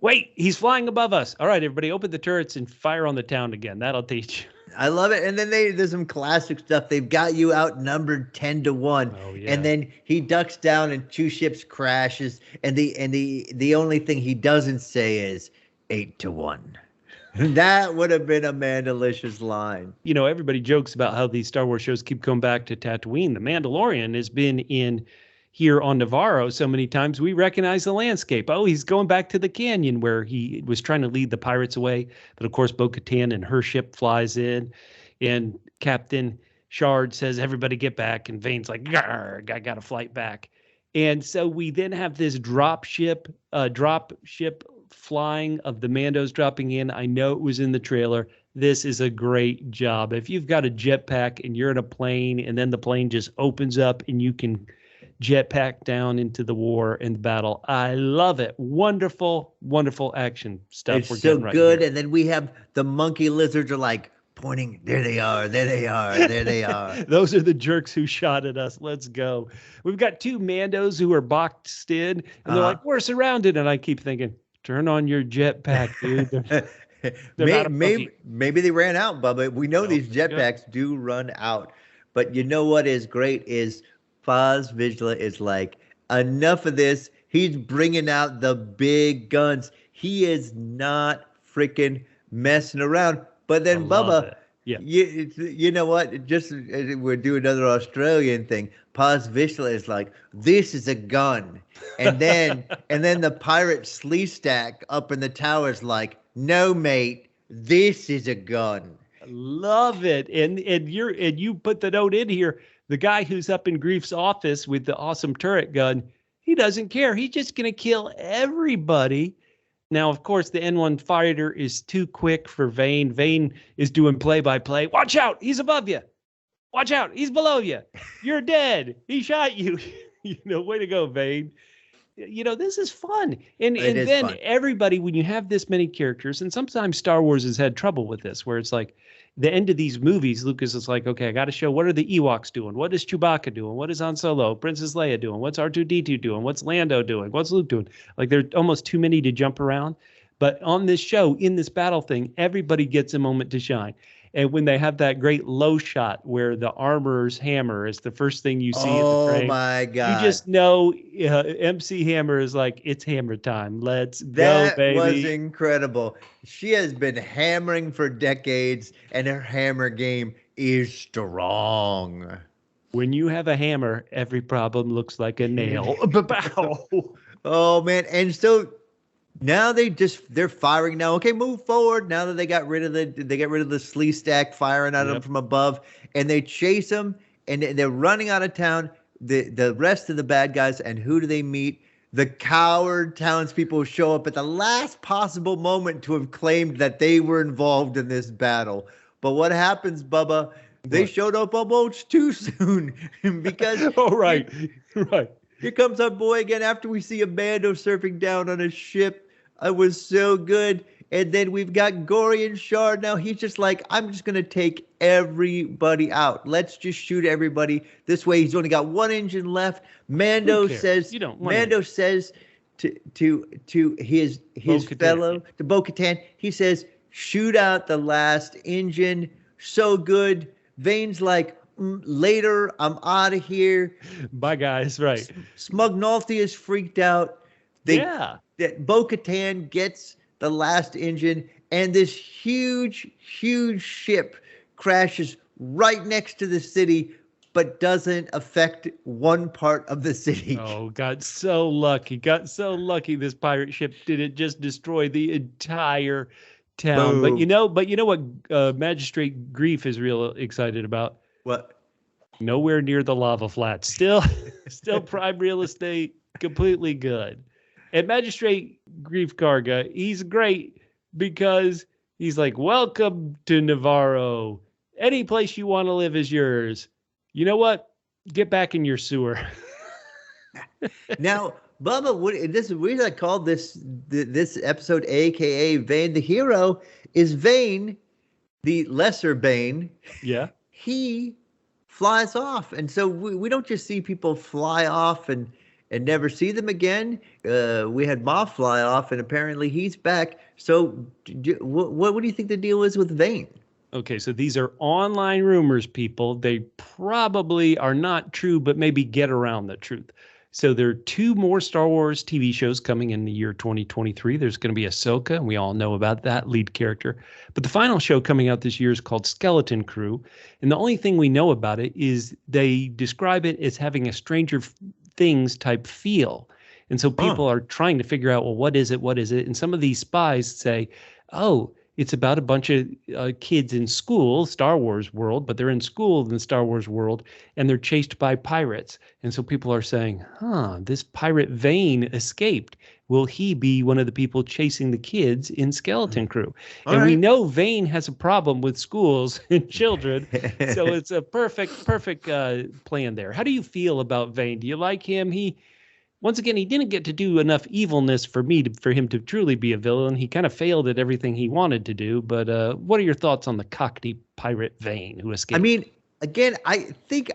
Wait, he's flying above us. All right, everybody, open the turrets and fire on the town again. That'll teach you. I love it. And then there's some classic stuff. They've got you outnumbered 10-1. Oh, yeah. And then he ducks down and 2 ships crashes. And the only thing he doesn't say is 8-1. That would have been a Mandalicious line. Everybody jokes about how these Star Wars shows keep coming back to Tatooine. The Mandalorian has been in here on Nevarro so many times we recognize the landscape. Oh, he's going back to the canyon where he was trying to lead the pirates away. But of course, Bo-Katan and her ship flies in, and Captain Shard says, "Everybody get back." And Vane's like, "Garg, I got to flight back." And so we then have this drop ship flying of the Mandos dropping in. I know it was in the trailer. This is a great job. If you've got a jetpack and you're in a plane, and then the plane just opens up and you can jetpack down into the war and the battle. I love it. Wonderful, wonderful action stuff. It's so good. And then we have the monkey lizards are pointing. There they are. There they are. There they are. Those are the jerks who shot at us. Let's go. We've got 2 Mandos who are boxed in, and they're like, we're surrounded. And I keep thinking, turn on your jetpack, dude. Maybe they ran out, Bubba. We know these jetpacks do run out. But you know what is great is Paz Vizsla is like, enough of this. He's bringing out the big guns. He is not freaking messing around. But then, Bubba, you know what? We're doing another Australian thing. Paz Vizsla is like, this is a gun. And then the pirate s3e stack up in the tower is like, no, mate, this is a gun. Love it. And you put the note in here. The guy who's up in Greef's office with the awesome turret gun, He doesn't care. He's just going to kill everybody. Now, of course, the N1 fighter is too quick for Vane. Vane is doing play-by-play. Watch out. He's above you. Watch out. He's below you. You're dead. He shot you. Way to go, Vane. This is fun. And then fun. Everybody, when you have this many characters, and sometimes Star Wars has had trouble with this, where it's like the end of these movies, Lucas is like, okay, I got to show what are the Ewoks doing? What is Chewbacca doing? What is Han Solo, Princess Leia doing? What's R2-D2 doing? What's Lando doing? What's Luke doing? Like, there are almost too many to jump around. But on this show, in this battle thing, everybody gets a moment to shine. And when they have that great low shot where the armorer's hammer is the first thing you see at the frame, oh my God! You just know MC Hammer is like, it's hammer time. Let's go, baby. That was incredible. She has been hammering for decades, and her hammer game is strong. When you have a hammer, every problem looks like a nail. Oh man! And so. Now they're firing now. Okay, move forward. Now that they got rid of the s3e stack firing at them from above, and they chase them, and they're running out of town. The rest of the bad guys, and who do they meet? The coward townspeople show up at the last possible moment to have claimed that they were involved in this battle. But what happens, Bubba? They showed up almost too soon because. Oh, right. Here comes our boy again after we see a Mando surfing down on a ship. It was so good. And then we've got Gorian Shard. Now he's just like, I'm just going to take everybody out. Let's just shoot everybody. This way he's only got one engine left. Mando says to his fellow, to Bo-Katan, he says, shoot out the last engine. So good. Vane's like, later, I'm out of here. Bye, guys. Right. Smugnalty is freaked out. That Bo-Katan gets the last engine, and this huge, huge ship crashes right next to the city, but doesn't affect one part of the city. Oh, got so lucky. This pirate ship didn't just destroy the entire town. Boom. But you know what Magistrate Greef is real excited about? What? Nowhere near the lava flats. Still prime real estate, completely good. And Magistrate Greef Karga, he's great because he's like, welcome to Nevarro. Any place you want to live is yours. You know what? Get back in your sewer. Now, Bubba, we called this episode, a.k.a. Vane. The hero is Vane, the lesser Bane. Yeah. He flies off. And so we don't just see people fly off and never see them again. We had Moff fly off, and apparently he's back. So what do you think the deal is with Vane? Okay, so these are online rumors, people. They probably are not true, but maybe get around the truth. So there are 2 more Star Wars TV shows coming in the year 2023. There's going to be Ahsoka, and we all know about that lead character. But the final show coming out this year is called Skeleton Crew. And the only thing we know about it is they describe it as having a Stranger Things type feel. And so people are trying to figure out, well, what is it? And some of these spies say, oh, it's about a bunch of kids in school, Star Wars world, but they're in school in the Star Wars world, and they're chased by pirates. And so people are saying, this pirate Vane escaped. Will he be one of the people chasing the kids in Skeleton Crew? We know Vane has a problem with schools and children, so it's a perfect plan there. How do you feel about Vane? Do you like him? Once again, he didn't get to do enough evilness for him to truly be a villain. He kind of failed at everything he wanted to do. But what are your thoughts on the cockney pirate Vane who escaped? I mean, again, I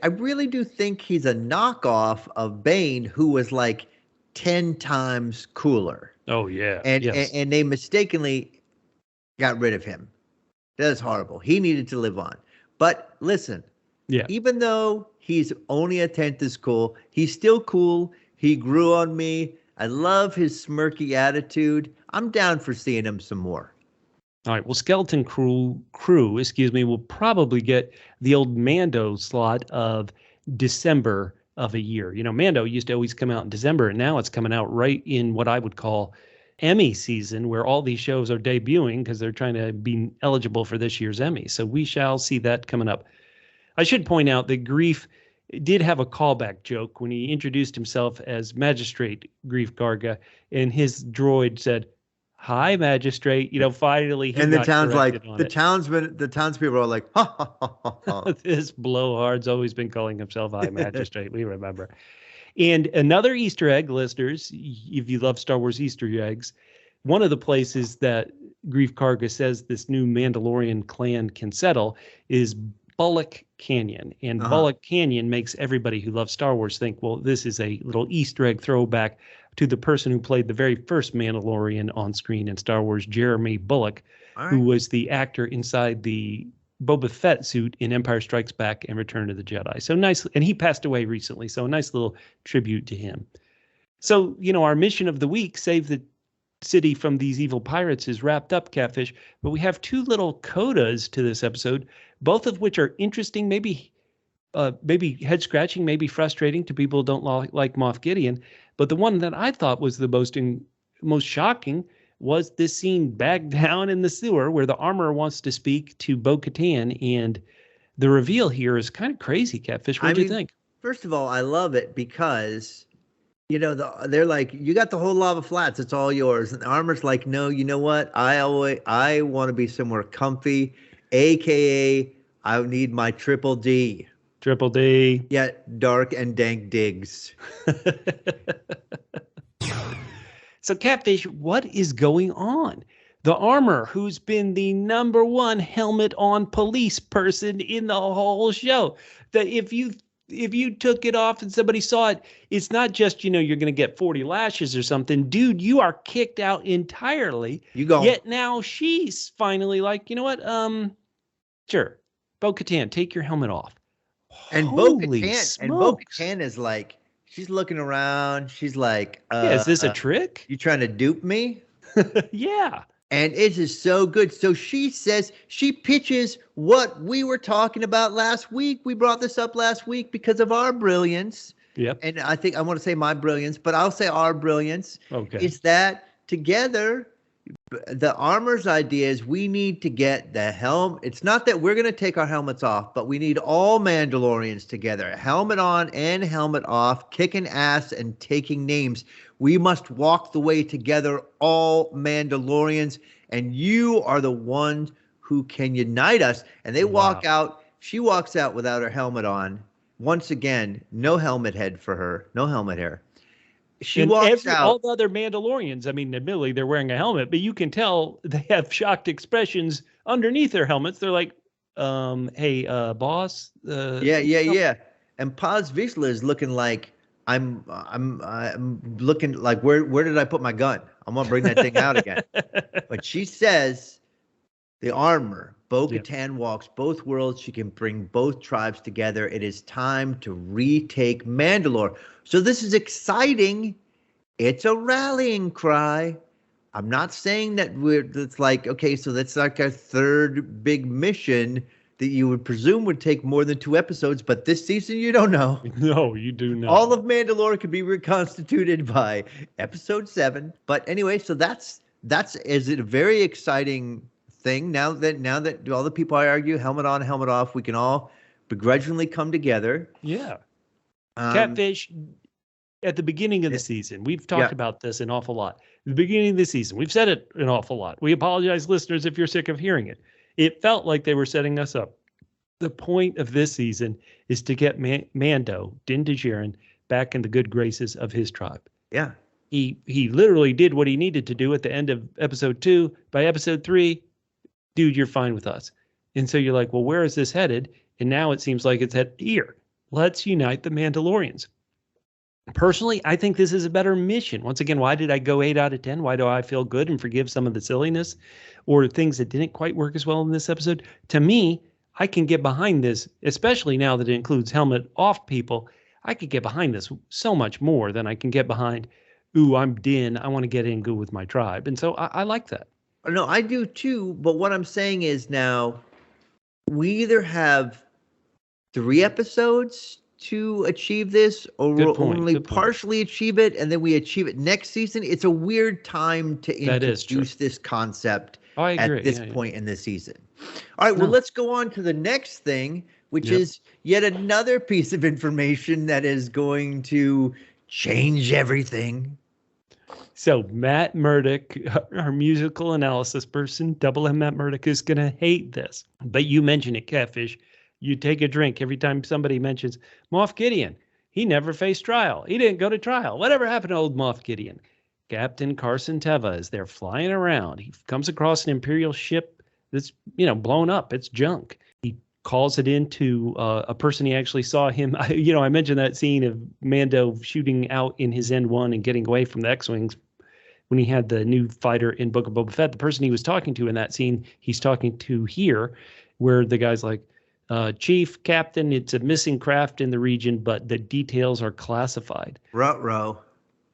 really do think he's a knockoff of Bane, who was like 10 times cooler. Oh yeah, and they mistakenly got rid of him. That is horrible. He needed to live on. But listen, even though he's only a tenth as cool, he's still cool. He grew on me. I love his smirky attitude. I'm down for seeing him some more. All right. Well, Skeleton Crew, will probably get the old Mando slot of December of a year. You know, Mando used to always come out in December, and now it's coming out right in what I would call Emmy season, where all these shows are debuting because they're trying to be eligible for this year's Emmy. So we shall see that coming up. I should point out that Greef did have a callback joke when he introduced himself as Magistrate Greef Karga, and his droid said, "Hi, Magistrate." Finally, he and the got town's like, on the townspeople are like, ha, ha, ha, ha, ha. This blowhard's always been calling himself Hi, Magistrate. We remember. And another Easter egg, listeners, if you love Star Wars Easter eggs, one of the places that Greef Karga says this new Mandalorian clan can settle is Bullock Canyon. And Bullock Canyon makes everybody who loves Star Wars think, well, this is a little Easter egg throwback to the person who played the very first Mandalorian on screen in Star Wars, Jeremy Bullock, who was the actor inside the Boba Fett suit in Empire Strikes Back and Return of the Jedi. So nice. And he passed away recently. So a nice little tribute to him. So, our mission of the week, save the city from these evil pirates, is wrapped up, Catfish. But we have two little codas to this episode, both of which are interesting, maybe head scratching, maybe frustrating to people who don't like Moff Gideon. But the one that I thought was the most shocking was this scene back down in the sewer where the armorer wants to speak to Bo-Katan, and the reveal here is kind of crazy, Catfish. What do you think? First of all, I love it because they're like, you got the whole lava flats, it's all yours. And the armor's like, no, you know what? I want to be somewhere comfy, aka I need my triple D. Triple D. Yeah, dark and dank digs. So, Catfish, what is going on? The armor, who's been the number one helmet on police person in the whole show, that if you took it off and somebody saw it, it's not just, you're going to get 40 lashes or something. Dude, you are kicked out entirely. You go. Yet now she's finally like, you know what? Sure. Bo-Katan, take your helmet off. And Bo-Katan is like, she's looking around. She's like, is this a trick? You trying to dupe me? Yeah. And it is so good. So she pitches what we were talking about last week. We brought this up last week because of our brilliance. Yep. And I think I want to say my brilliance, but I'll say our brilliance. Okay. It's that together, the armor's idea is we need to get the helm. It's not that we're going to take our helmets off, but we need all Mandalorians together, helmet on and helmet off, kicking ass and taking names. We must walk the way together, all Mandalorians, and you are the ones who can unite us. And they walk out. She walks out without her helmet on. Once again, no helmet head for her, no helmet hair. She walks out. All the other Mandalorians, I mean, admittedly, they're wearing a helmet, but you can tell they have shocked expressions underneath their helmets. They're like, hey, boss. Yeah. And Paz Vizsla is looking like, I'm looking like, where did I put my gun? I'm going to bring that thing out again. But she says, the armor, Bo-Katan walks both worlds. She can bring both tribes together. It is time to retake Mandalore. So this is exciting. It's a rallying cry. I'm not saying that it's like, okay, so that's like our third big mission that you would presume would take more than 2 episodes, but this season you don't know. No, you do not. All of Mandalore could be reconstituted by episode 7. But anyway, so that's is it a very exciting thing now that all the people I argue, helmet on, helmet off, we can all begrudgingly come together. Yeah. Catfish, at the beginning of the season, we've talked about this an awful lot. At the beginning of the season, we've said it an awful lot. We apologize, listeners, if you're sick of hearing it. It felt like they were setting us up. The point of this season is to get Mando, Din Djarin, back in the good graces of his tribe. Yeah. He literally did what he needed to do at the end of episode 2. By episode 3, dude, you're fine with us. And so you're like, well, where is this headed? And now it seems like it's headed here. Let's unite the Mandalorians. Personally, I think this is a better mission. Once again, why did I go 8 out of 10? Why do I feel good and forgive some of the silliness or things that didn't quite work as well in this episode? To me, I can get behind this, especially now that it includes helmet off people. I could get behind this so much more than I can get behind, ooh, I'm Din, I want to get in good with my tribe. And so I like that. No, I do too. But what I'm saying is now we either have 3 episodes to achieve this, or we'll only partially achieve it, and then we achieve it next season. It's a weird time to introduce this concept at this point in the season. All right, well, let's go on to the next thing, which is yet another piece of information that is going to change everything. So Matt Murdock, our musical analysis person, Double M Matt Murdock, is going to hate this. But you mention it, Catfish. You take a drink every time somebody mentions Moff Gideon. He never faced trial. He didn't go to trial. Whatever happened to old Moff Gideon? Captain Carson Teva, as they're flying around, he comes across an Imperial ship that's, blown up. It's junk. He calls it into a person he actually saw him. I mentioned that scene of Mando shooting out in his N1 and getting away from the X-Wings when he had the new fighter in Book of Boba Fett. The person he was talking to in that scene, he's talking to here, where the guy's like, Chief, Captain, it's a missing craft in the region, but the details are classified. Ruh-roh.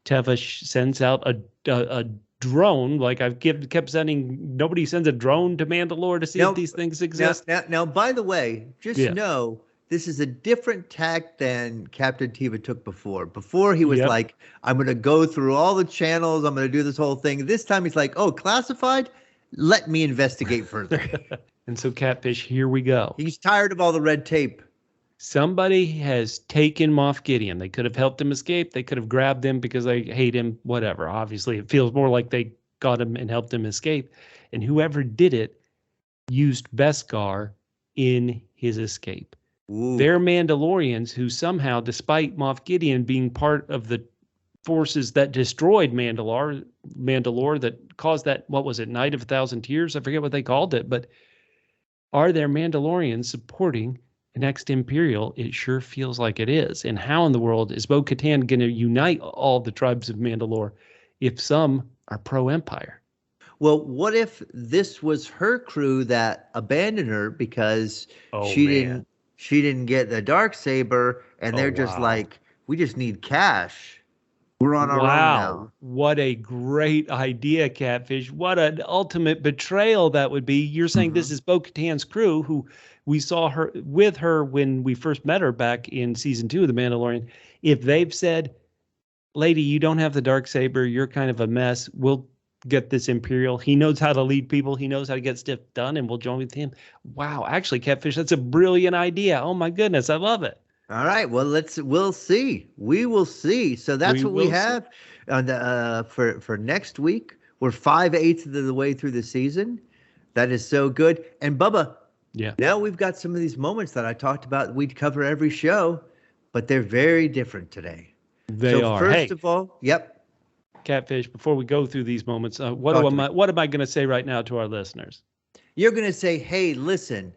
Teva sends out a drone, like I've kept sending. Nobody sends a drone to Mandalore to see if these things exist. Now, by the way, just know this is a different tack than Captain Teva took before. Before he was like, I'm going to go through all the channels. I'm going to do this whole thing. This time he's like, oh, classified? Let me investigate further. And so, Catfish, here we go. He's tired of all the red tape. Somebody has taken Moff Gideon. They could have helped him escape. They could have grabbed him because they hate him, whatever. Obviously, it feels more like they got him and helped him escape. And whoever did it used beskar in his escape. Ooh. They're Mandalorians who somehow, despite Moff Gideon being part of the forces that destroyed Mandalore that caused that, what was it, Night of 1,000 Tears? I forget what they called it, but are there Mandalorians supporting the next Imperial? It sure feels like it is. And how in the world is Bo-Katan going to unite all the tribes of Mandalore if some are pro-Empire? Well, what if this was her crew that abandoned her because she didn't get the Darksaber, and they're just like, we just need cash. We're on our own now. What a great idea, Catfish. What an ultimate betrayal that would be. You're saying this is Bo-Katan's crew, who we saw her with her when we first met her back in season 2 of The Mandalorian. If they've said, lady, you don't have the Darksaber, you're kind of a mess, we'll get this Imperial. He knows how to lead people. He knows how to get stuff done, and we'll join with him. Wow. Actually, Catfish, that's a brilliant idea. Oh, my goodness. I love it. All right. Well, we'll see. We will see. So that's what we have for next week. We're 5/8 of the way through the season. That is so good. And Bubba, now we've got some of these moments that I talked about. We'd cover every show, but they're very different today. They are. First of all, Catfish, before we go through these moments, what am I going to say right now to our listeners? You're going to say, hey, listen,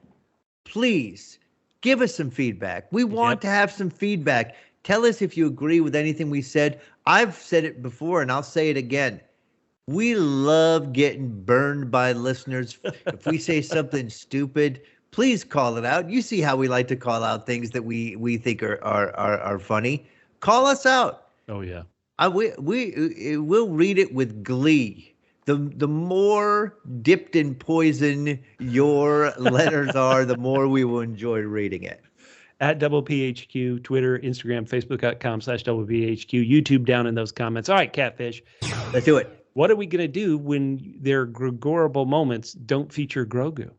please give us some feedback. We want to have some feedback. Tell us if you agree with anything we said. I've said it before, and I'll say it again. We love getting burned by listeners. If we say something stupid, please call it out. You see how we like to call out things that we think are funny. Call us out. Oh, yeah. We'll read it with glee. The more dipped in poison your letters are, the more we will enjoy reading it. At PHQ, Twitter, Instagram, Facebook.com/PHQ, YouTube down in those comments. All right, Catfish. Let's do it. What are we going to do when their Gregorable moments don't feature Grogu?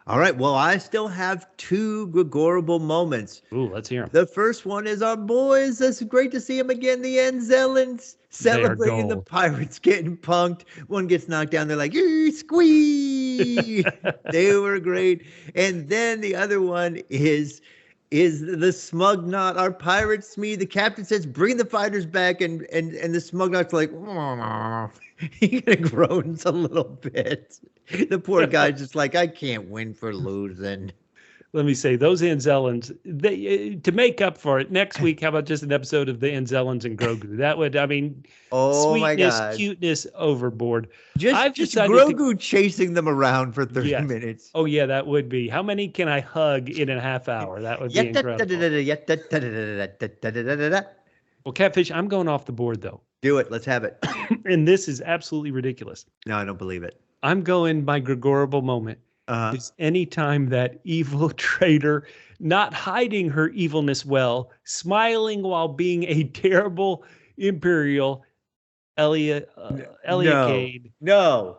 All right. Well, I still have 2 Gregorable moments. Ooh, let's hear them. The first one is our boys. It's great to see them again. The Anzellans celebrating the pirates getting punked. One gets knocked down. They're like, squee. They were great. And then the other one is the smug knot. Our pirate Smee. The captain says, bring the fighters back. And the smug knot's like, he groans a little bit. The poor guy's just like, I can't win for losing. Let me say, those Anzellans, to make up for it, next week, how about just an episode of the Anzellans and Grogu? That would, sweetness, cuteness overboard. Just Grogu chasing them around for 30 minutes. Oh, yeah, that would be. How many can I hug in a half hour? That would be incredible. Well, Catfish, I'm going off the board, though. Do it. Let's have it. And this is absolutely ridiculous. No, I don't believe it. I'm going my Gregorable moment. Is any time that evil traitor, not hiding her evilness well, smiling while being a terrible Imperial, Elliot Kane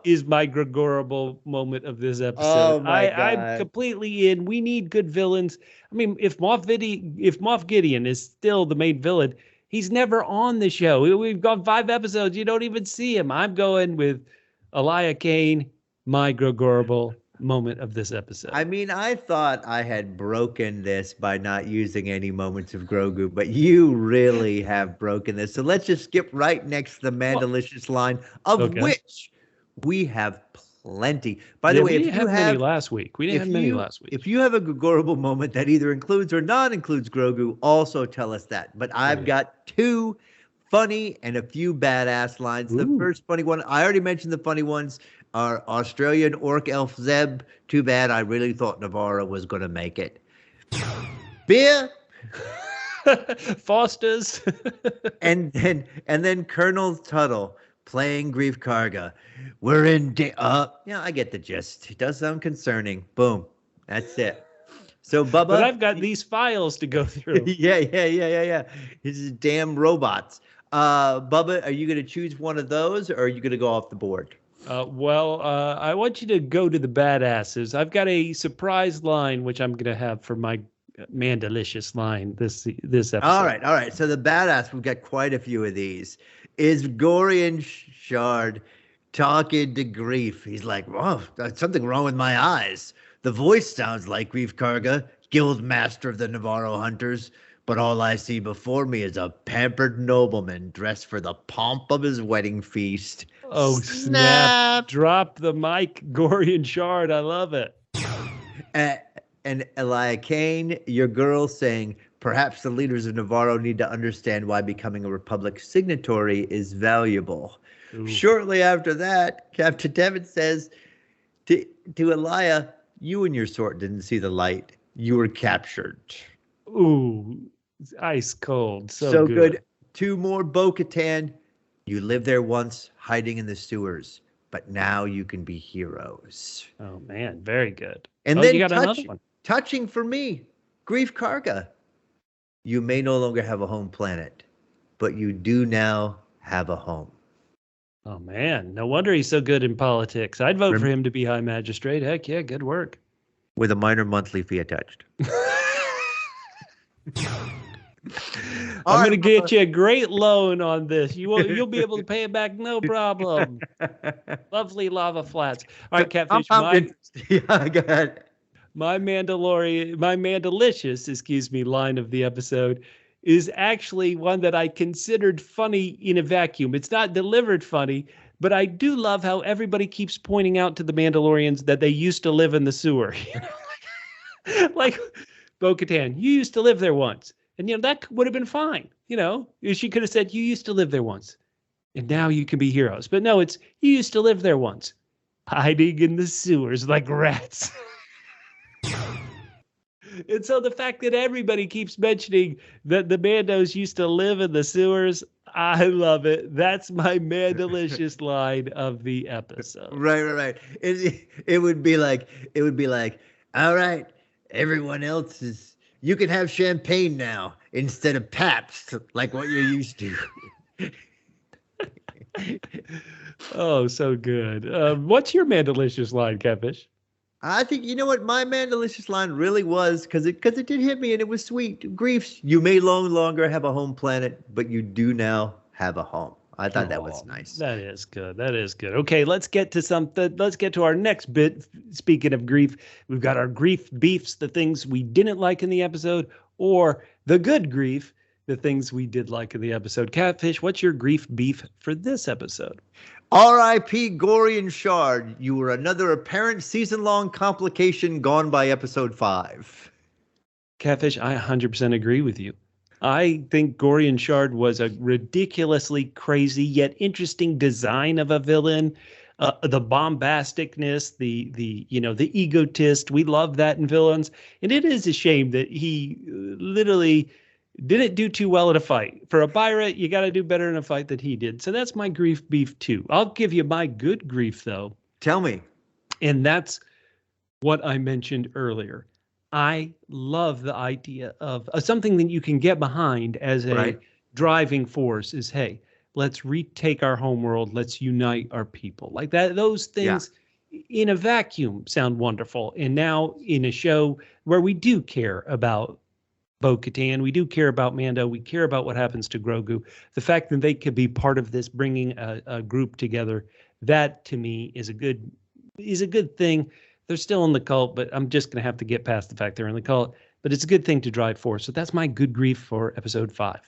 is my Gregorable moment of this episode. Oh my God. I'm completely in. We need good villains. I mean, if Moff Gideon is still the main villain, he's never on the show. We've gone 5 episodes. You don't even see him. I'm going with Elia Kane, my Gregorable moment of this episode. I mean, I thought I had broken this by not using any moments of Grogu, but you really have broken this. So let's just skip right next to the Mandalicious line, of which we have plenty. By the way, we didn't have many last week. If you have a Gregorable moment that either includes or not includes Grogu, also tell us that. But I've got 2 funny and a few badass lines. Ooh. The first funny one, I already mentioned the funny ones, are Australian orc elf Zeb. Too bad, I really thought Nevarro was going to make it. Beer. Foster's. and then Colonel Tuttle playing Greef Karga. We're in yeah, I get the gist. It does sound concerning. Boom. That's it. So Bubba, but I've got these files to go through. Yeah. These damn robots. Bubba, are you going to choose one of those, or are you going to go off the board? I want you to go to the badasses. I've got a surprise line, which I'm going to have for my Mandalicious line this episode. All right. So the badass, we've got quite a few of these. Is Gorian Shard talking to Greef? He's like, "Whoa, there's something wrong with my eyes. The voice sounds like Greef Karga, guild master of the Nevarro hunters, but all I see before me is a pampered nobleman dressed for the pomp of his wedding feast." Oh, snap. Drop the mic, Gorian Shard. I love it. And Elia Kane, your girl, saying, perhaps the leaders of Nevarro need to understand why becoming a Republic signatory is valuable. Ooh. Shortly after that, Captain Teva says to Elia, you and your sort didn't see the light. You were captured. Ooh, ice cold. So good. 2 more Bo-Katan. You lived there once, hiding in the sewers, but now you can be heroes. Oh, man. Very good. And then you got another one. Touching for me, Greef Karga. You may no longer have a home planet, but you do now have a home. Oh, man. No wonder he's so good in politics. I'd vote for him to be High Magistrate. Heck yeah, good work. With a minor monthly fee attached. I'm going to get you a great loan on this. You'll be able to pay it back, no problem. Lovely lava flats. All right, Catfish. Go ahead. My Mandalicious, line of the episode is actually one that I considered funny in a vacuum. It's not delivered funny, but I do love how everybody keeps pointing out to the Mandalorians that they used to live in the sewer. Like Bo-Katan, you used to live there once. And, that would have been fine. She could have said, you used to live there once. And now you can be heroes. But no, it's, you used to live there once. Hiding in the sewers like rats. And so the fact that everybody keeps mentioning that the Mandos used to live in the sewers, I love it. That's my Mandalicious line of the episode. Right. It would be like, all right, everyone else is, you can have champagne now instead of Pabst, like what you're used to. Oh, so good. What's your Mandalicious line, Catfish? I think, you know what, my Mandalicious line really was, because it did hit me and it was sweet. Greefs, you may no longer have a home planet, but you do now have a home. I thought that was nice. That is good. Okay, let's get to something. Let's get to our next bit. Speaking of Greef, we've got our Greef beefs, the things we didn't like in the episode, or the good Greef, the things we did like in the episode. Catfish, what's your Greef beef for this episode? R.I.P. Gorian Shard. You were another apparent season-long complication gone by episode 5. Catfish, I 100% agree with you. I think Gorian Shard was a ridiculously crazy yet interesting design of a villain. The bombasticness, the egotist. We love that in villains. And it is a shame that he literally didn't do too well in a fight. For a pirate, you got to do better in a fight than he did. So that's my Greef beef too. I'll give you my good Greef though. Tell me. And that's what I mentioned earlier. I love the idea of something that you can get behind as a driving force is, hey, let's retake our homeworld, let's unite our people. Like that, those things in a vacuum sound wonderful. And now in a show where we do care about Bo-Katan, we do care about Mando, we care about what happens to Grogu, the fact that they could be part of this, bringing a group together, that to me is a good thing. They're still in the cult, but I'm just going to have to get past the fact they're in the cult. But it's a good thing to drive for. So that's my good grief for episode 5.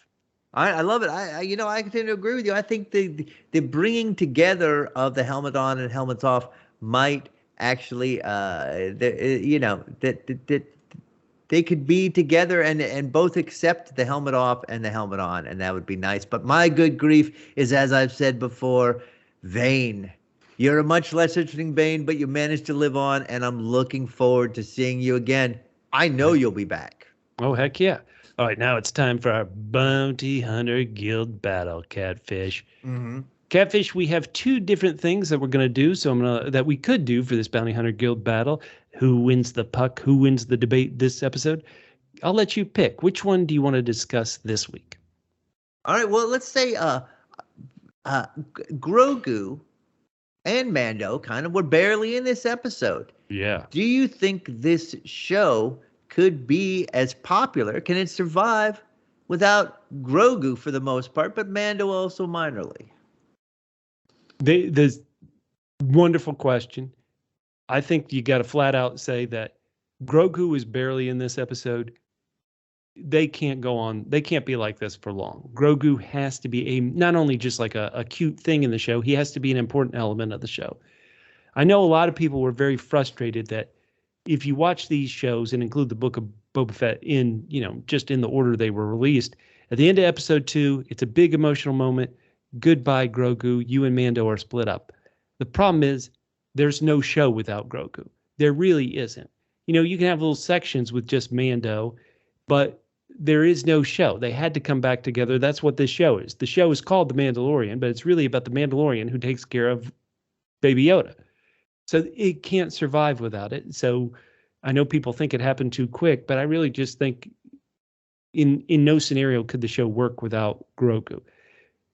I love it. I continue to agree with you. I think the bringing together of the helmet on and helmets off might actually, they could be together and both accept the helmet off and the helmet on, and that would be nice. But my good grief is, as I've said before, Vane. You're a much less interesting Bane, but you managed to live on, and I'm looking forward to seeing you again. I know you'll be back. Oh, heck yeah. All right, now it's time for our Bounty Hunter Guild battle, Catfish. Mm-hmm. Catfish, we have 2 different things that we're going to do, that we could do for this Bounty Hunter Guild battle. Who wins the puck? Who wins the debate this episode? I'll let you pick. Which one do you want to discuss this week? All right, well, let's say Grogu and Mando kind of were barely in this episode. Yeah. Do you think this show could be as popular? Can it survive without Grogu for the most part, but Mando also minorly? The wonderful question. I think you got to flat out say that Grogu is barely in this episode. They can't go on. They can't be like this for long. Grogu has to be not only just like a cute thing in the show, he has to be an important element of the show. I know a lot of people were very frustrated that if you watch these shows and include the Book of Boba Fett in, just in the order they were released, at the end of episode 2, it's a big emotional moment. Goodbye, Grogu. You and Mando are split up. The problem is there's no show without Grogu. There really isn't. You can have little sections with just Mando, but there is no show. They had to come back together. That's what this show is. The show is called The Mandalorian, but it's really about the Mandalorian who takes care of Baby Yoda. So it can't survive without it. So I know people think it happened too quick, but I really just think in no scenario could the show work without Grogu.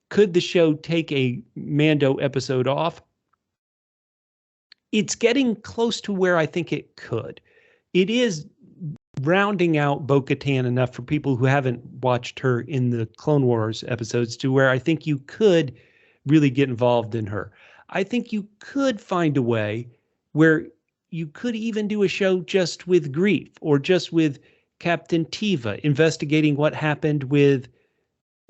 Could the show take a Mando episode off? It's getting close to where I think it could. It is rounding out Bo-Katan enough for people who haven't watched her in the Clone Wars episodes to where I think you could really get involved in her. I think you could find a way where you could even do a show just with Greef or just with Captain Teva investigating what happened with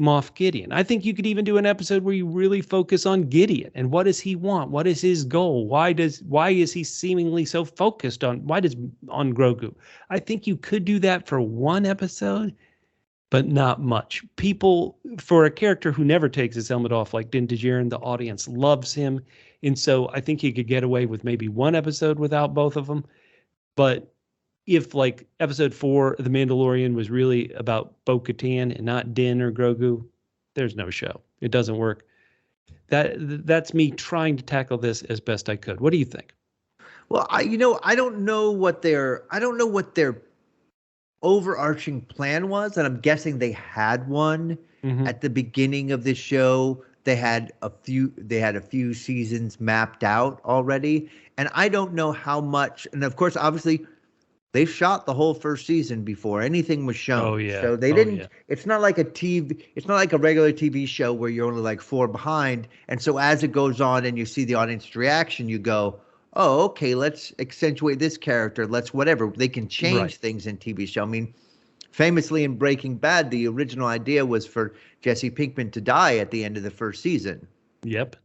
Moff Gideon. I think you could even do an episode where you really focus on Gideon and what does he want? What is his goal? Why is he seemingly so focused on Grogu? I think you could do that for one episode, but not much. People, for a character who never takes his helmet off like Din Djarin, the audience loves him. And so I think you could get away with maybe one episode without both of them. But if like episode 4, The Mandalorian was really about Bo-Katan and not Din or Grogu, there's no show. It doesn't work. That's me trying to tackle this as best I could. What do you think? Well, I don't know what their overarching plan was, and I'm guessing they had one at the beginning of this show. They had a few seasons mapped out already, and I don't know how much. And of course, obviously, they shot the whole first season before anything was shown. Oh yeah. So they didn't. Yeah. It's not like a regular TV show where you're only like 4 behind, and so as it goes on and you see the audience reaction, you go, oh, okay, let's accentuate this character. Let's whatever. They can change things in TV show. I mean, famously in Breaking Bad, the original idea was for Jesse Pinkman to die at the end of the first season. Yep.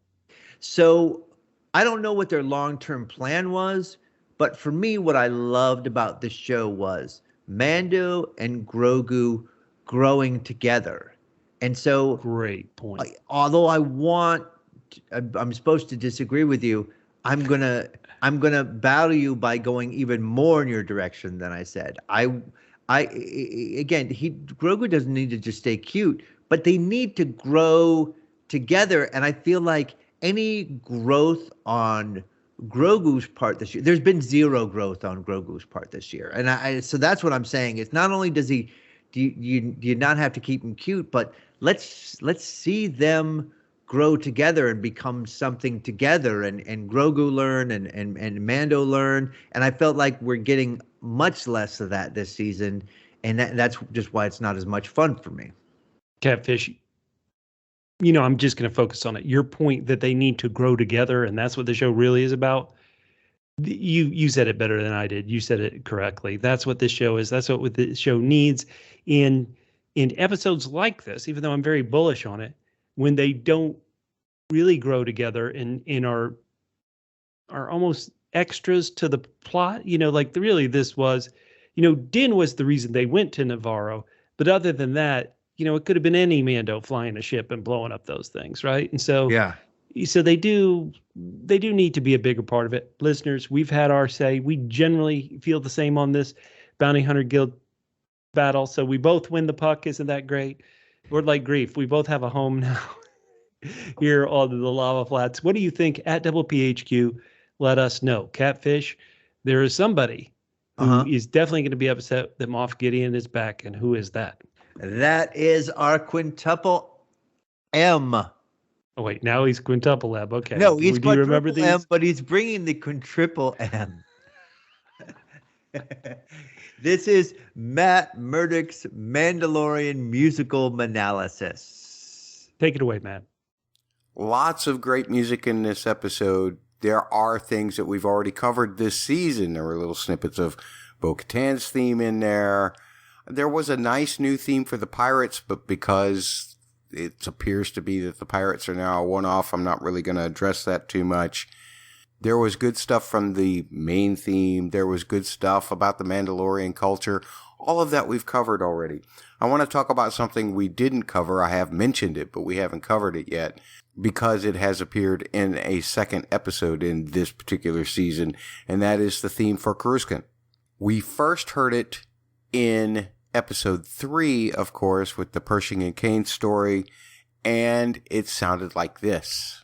So I don't know what their long-term plan was, but for me, what I loved about this show was Mando and Grogu growing together. And so, great point. Although I'm supposed to disagree with you, I'm gonna battle you by going even more in your direction than I said. Grogu doesn't need to just stay cute, but they need to grow together. And I feel like any growth on Grogu's part this year, there's been zero growth on Grogu's part this year. And so that's what I'm saying. It's not only do you not have to keep him cute, but let's see them grow together and become something together, and Grogu learn and Mando learn. And I felt like we're getting much less of that this season. And that's just why it's not as much fun for me. Catfish, I'm just going to focus on it. Your point that they need to grow together, and that's what the show really is about. You said it better than I did. You said it correctly. That's what this show is. That's what the show needs in episodes like this, even though I'm very bullish on it, when they don't really grow together and are almost extras to the plot. Really this was, Din was the reason they went to Nevarro. But other than that, it could have been any Mando flying a ship and blowing up those things, right? And so, yeah. So they do need to be a bigger part of it. Listeners, we've had our say. We generally feel the same on this Bounty Hunter Guild battle. So we both win the puck. Isn't that great? We're like Greef. We both have a home now here on the Lava Flats. What do you think? At WPHQ, let us know. Catfish, there is somebody who is definitely going to be upset that Moff Gideon is back. And who is that? That is our quintuple M. Oh, wait, now he's quintuple M. Okay. No, he's do you remember these? M, but he's bringing the quintuple M. This is Matt Murdock's Mandalorian musical analysis. Take it away, Matt. Lots of great music in this episode. There are things that we've already covered this season. There were little snippets of Bo-Katan's theme in there. There was a nice new theme for the pirates, but because it appears to be that the pirates are now a one-off, I'm not really going to address that too much. There was good stuff from the main theme. There was good stuff about the Mandalorian culture. All of that we've covered already. I want to talk about something we didn't cover. I have mentioned it, but we haven't covered it yet because it has appeared in a second episode in this particular season, and that is the theme for Coruscant. We first heard it in episode 3, of course, with the Pershing and Kane story, and it sounded like this.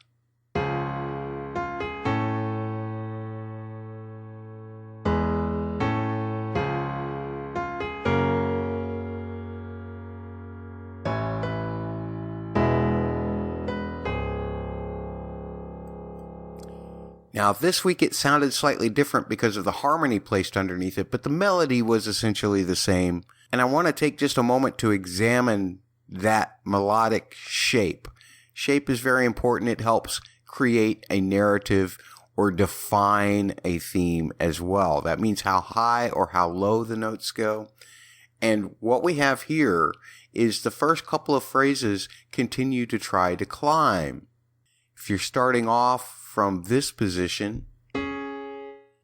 Now, this week it sounded slightly different because of the harmony placed underneath it, but the melody was essentially the same. And I want to take just a moment to examine that melodic shape. Shape is very important. It helps create a narrative or define a theme as well. That means how high or how low the notes go. And what we have here is the first couple of phrases continue to try to climb. If you're starting off from this position,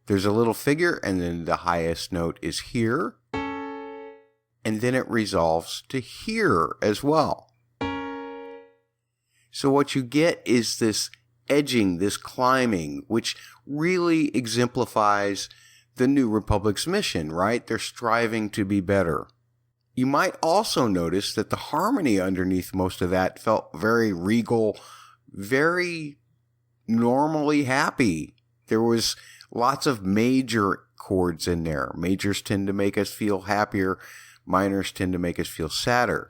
there's a little figure, and then the highest note is here, and then it resolves to here as well. So what you get is this edging, this climbing, which really exemplifies the New Republic's mission, right? They're striving to be better. You might also notice that the harmony underneath most of that felt very regal, very normally happy. There was lots of major chords in there. Majors tend to make us feel happier. Minors tend to make us feel sadder.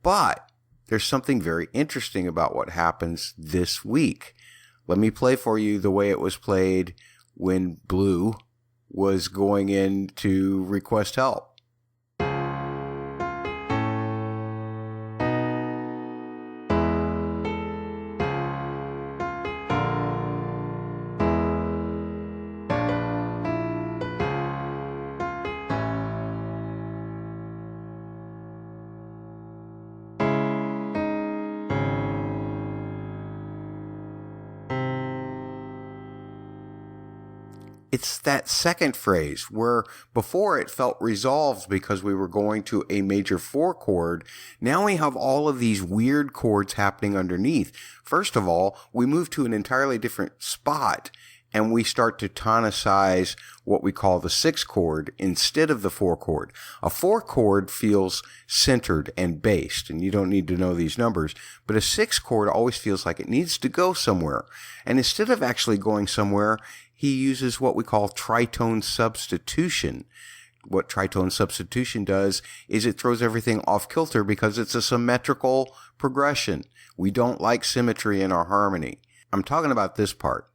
But there's something very interesting about what happens this week. Let me play for you the way it was played when Blue was going in to request help. It's that second phrase where before it felt resolved because we were going to a major 4 chord. Now we have all of these weird chords happening underneath. First of all, we move to an entirely different spot and we start to tonicize what we call the 6 chord instead of the 4 chord. A 4 chord feels centered and based, and you don't need to know these numbers, but a 6 chord always feels like it needs to go somewhere. And instead of actually going somewhere, he uses what we call tritone substitution. what tritone substitution does is it throws everything off kilter because it's a symmetrical progression. We don't like symmetry in our harmony. I'm talking about this part.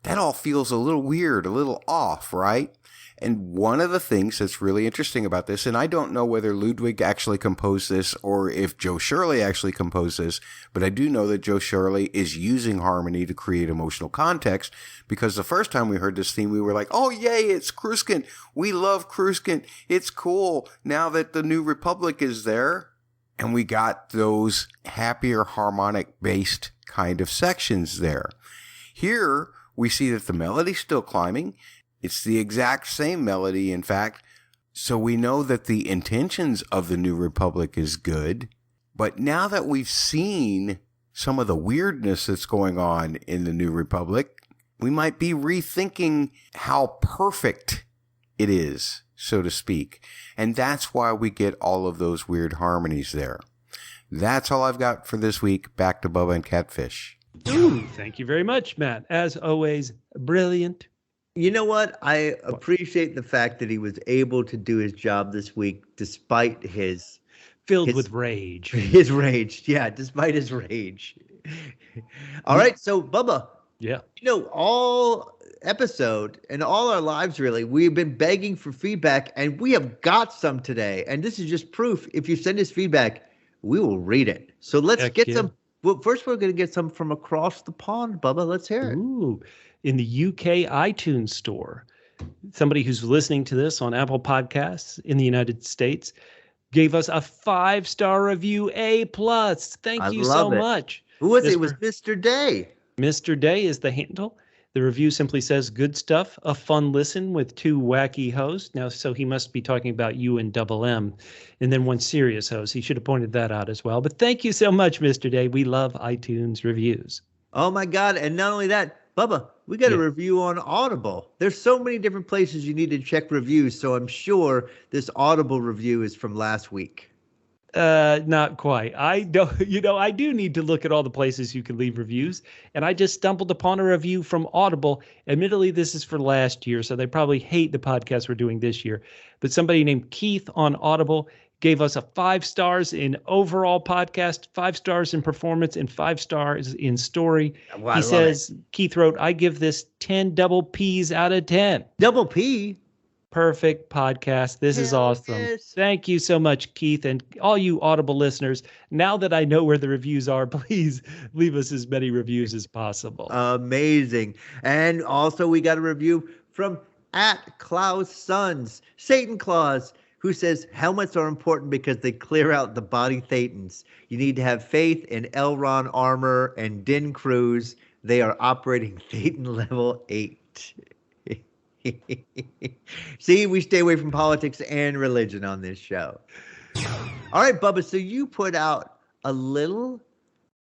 That all feels a little weird, a little off, right? And one of the things that's really interesting about this, and I don't know whether Ludwig actually composed this or if Joe Shirley actually composed this, but I do know that Joe Shirley is using harmony to create emotional context, because the first time we heard this theme, we were like, oh, yay, it's Kruskin. We love Kruskin. It's cool now that the New Republic is there. And we got those happier harmonic-based kind of sections there. Here, we see that the melody's still climbing. It's the exact same melody, in fact. So we know that the intentions of the New Republic is good. But now that we've seen some of the weirdness that's going on in the New Republic, we might be rethinking how perfect it is, so to speak. And that's why we get all of those weird harmonies there. That's all I've got for this week. Back to Bubba and Catfish. Ooh, thank you very much, Matt. As always, brilliant. You know what? I appreciate the fact that he was able to do his job this week despite his... Filled with rage. His rage. Yeah, despite his rage. All right, so Bubba. Yeah. You know, all episode and all our lives, really, we've been begging for feedback, and we have got some today. And this is just proof. If you send us feedback, we will read it. So let's get some... Well, first, we're going to get some from across the pond, Bubba. Let's hear it. Ooh, in the UK iTunes store, somebody who's listening to this on Apple Podcasts in the United States gave us a 5-star review, A+. Thank you so much. Who was it? It was Mr. Day. Mr. Day is the handle. The review simply says, good stuff, a fun listen with 2 wacky hosts. Now, so he must be talking about you and Double M, and then 1 serious host. He should have pointed that out as well. But thank you so much, Mr. Day. We love iTunes reviews. Oh, my God. And not only that, Bubba, we got a review on Audible. There's so many different places you need to check reviews, so I'm sure this Audible review is from last week. Not quite. I do need to look at all the places you can leave reviews, and I just stumbled upon a review from Audible. Admittedly, this is for last year, so they probably hate the podcast we're doing this year. But somebody named Keith on Audible gave us a 5 stars in overall podcast, 5 stars in performance, and 5 stars in story. Well, he says, Keith wrote, I give this 10 double P's out of 10. Double P? Perfect podcast. This is awesome. Yes. Thank you so much, Keith, and all you Audible listeners. Now that I know where the reviews are, please leave us as many reviews as possible. Amazing. And also we got a review from @Klaus Sons, Satan Claus, who says helmets are important because they clear out the body thetans. You need to have faith in Elrond armor and Din Cruz. They are operating thetan level 8. See, we stay away from politics and religion on this show. All right, Bubba, so you put out a little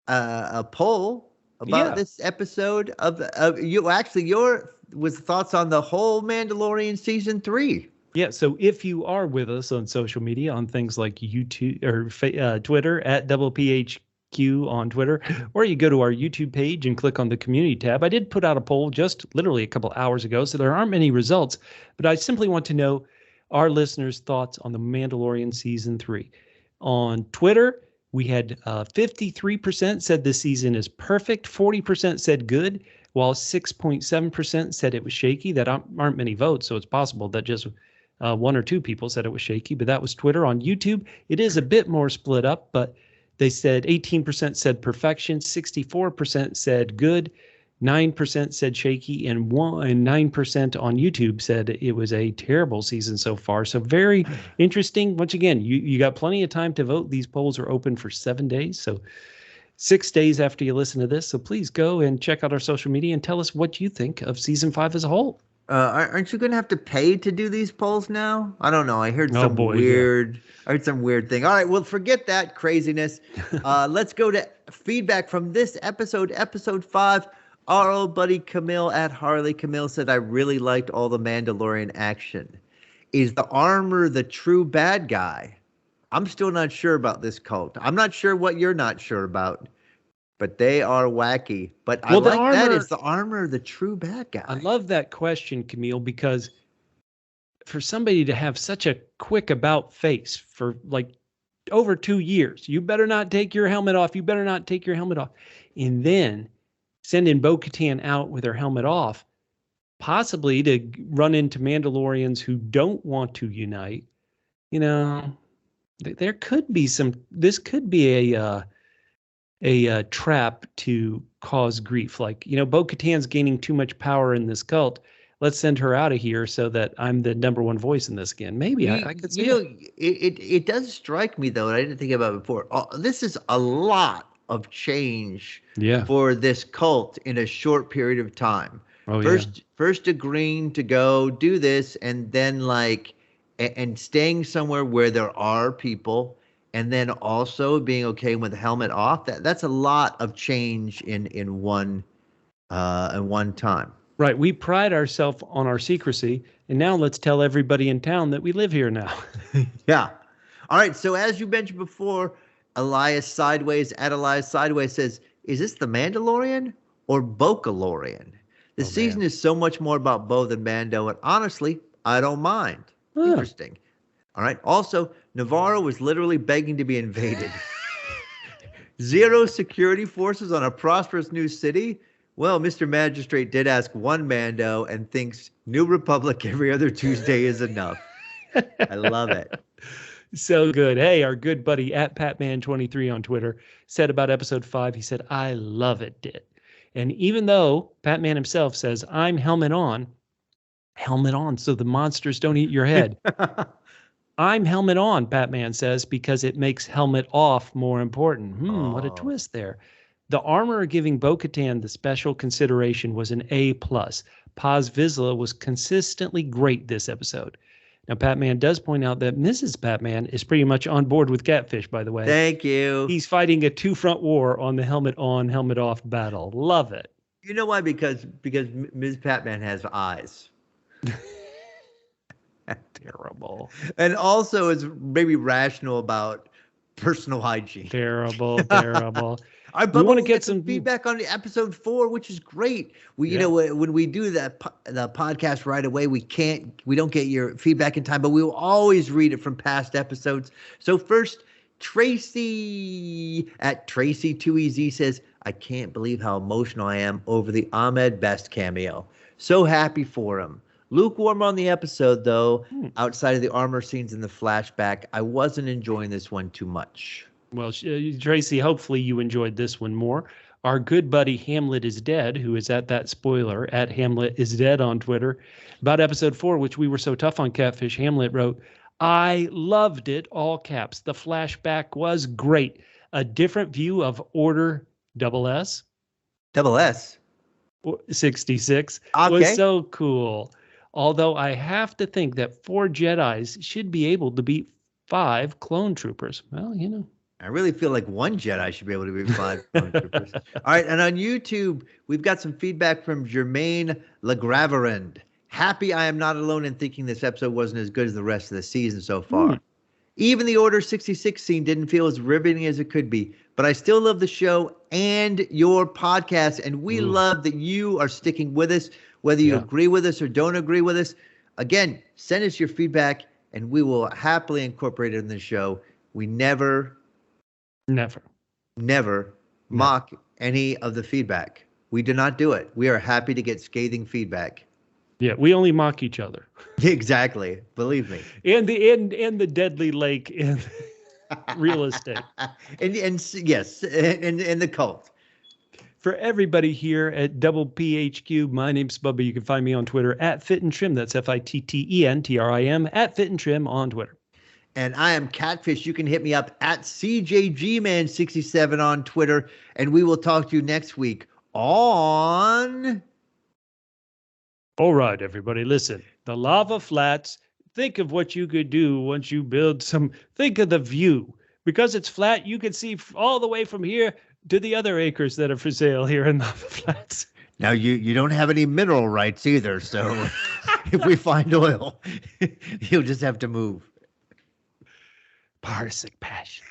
a poll about this episode of your thoughts on the whole Mandalorian season 3. Yeah, so if you are with us on social media on things like YouTube or Twitter @PHQ on Twitter, or you go to our YouTube page and click on the community tab. I did put out a poll just literally a couple hours ago, so there aren't many results, but I simply want to know our listeners' thoughts on the Mandalorian season 3. On Twitter, we had 53% said this season is perfect, 40% said good, while 6.7% said it was shaky. That aren't many votes, so it's possible that just 1 or 2 people said it was shaky, but that was Twitter. On YouTube, it is a bit more split up, but they said 18% said perfection, 64% said good, 9% said shaky, and 9% on YouTube said it was a terrible season so far. So very interesting. Once again, you got plenty of time to vote. These polls are open for 7 days, so 6 days after you listen to this. So please go and check out our social media and tell us what you think of season 5 as a whole. Aren't you going to have to pay to do these polls now? I don't know. I heard some weird thing. All right, well, forget that craziness. Let's go to feedback from this episode, episode 5. Our old buddy Camille @Harley Camille said, I really liked all the Mandalorian action. Is the armor the true bad guy? I'm still not sure about this cult. I'm not sure what you're not sure about. but they are wacky. But I Well, the like armor, that. Is the armor the true bad guy? I love that question, Camille, because for somebody to have such a quick about face for like over 2 years, you better not take your helmet off. You better not take your helmet off. And then sending Bo-Katan out with her helmet off, possibly to run into Mandalorians who don't want to unite. You know, there could be this could be a trap to cause grief. Like, Bo-Katan's gaining too much power in this cult. Let's send her out of here so that I'm the number one voice in this again. Maybe I could see it does strike me, though, and I didn't think about it before. This is a lot of change for this cult in a short period of time. First agreeing to go do this, and then and staying somewhere where there are people, and then also being okay with the helmet off. That's a lot of change in one time. Right. We pride ourselves on our secrecy, and now let's tell everybody in town that we live here now. Yeah. All right. So as you mentioned before, Elias Sideways says, is this the Mandalorian or Bo-Kalorian? The season is so much more about Bo than Mando, and honestly, I don't mind. Interesting. All right. Also, Nevarro was literally begging to be invaded. 0 security forces on a prosperous new city. Well, Mr. Magistrate did ask one Mando and thinks New Republic every other Tuesday is enough. I love it. So good. Hey, our good buddy at Patman23 on Twitter said about episode 5, he said, I love it, did. And even though Patman himself says, I'm helmet on so the monsters don't eat your head. I'm helmet on, Patman says, because it makes helmet off more important. What a twist there. The armor giving Bo-Katan the special consideration was an A+. Paz Vizsla was consistently great this episode. Now, Patman does point out that Mrs. Patman is pretty much on board with Catfish, by the way. Thank you. He's fighting a 2-front war on the helmet on, helmet off battle. Love it. You know why? Because Ms. Patman has eyes. Terrible. And also is maybe rational about personal hygiene. Terrible. We want to get some feedback on episode 4, which is great. When we do the podcast right away, we don't get your feedback in time, but we will always read it from past episodes. So first, Tracy at Tracy2EZ says, I can't believe how emotional I am over the Ahmed Best cameo. So happy for him. Lukewarm on the episode, though. Outside of the armor scenes in the flashback, I wasn't enjoying this one too much. Well, Tracy, hopefully you enjoyed this one more. Our good buddy Hamlet is Dead, who is at that spoiler, at Hamlet is Dead on Twitter, about episode 4, which we were so tough on Catfish, Hamlet wrote, I loved it, all caps. The flashback was great. A different view of Order SS? 66 was so cool. Although I have to think that 4 Jedis should be able to beat 5 clone troopers. Well, I really feel like 1 Jedi should be able to be 5 clone troopers. All right, and on YouTube, we've got some feedback from Jermaine Legraverand. Happy I am not alone in thinking this episode wasn't as good as the rest of the season so far. Even the Order 66 scene didn't feel as riveting as it could be, but I still love the show and your podcast, and we love that you are sticking with us, whether you agree with us or don't agree with us. Again, send us your feedback, and we will happily incorporate it in the show. We never mock any of the feedback. We do not do it. We are happy to get scathing feedback. Yeah, we only mock each other. Exactly. Believe me. And the deadly lake in real estate. and yes, and the cult. For everybody here at Double PHQ, my name's Bubba. You can find me on Twitter at Fit and Trim. That's FITTENTRIM at Fit and Trim on Twitter. And I am Catfish. You can hit me up at CJGman67 on Twitter. And we will talk to you next week on... All right, everybody, listen. The lava flats, think of what you could do once you build some... Think of the view. Because it's flat, you can see all the way from here to the other acres that are for sale here in lava flats. Now, you don't have any mineral rights either, so if we find oil, you'll just have to move. Parsic passion.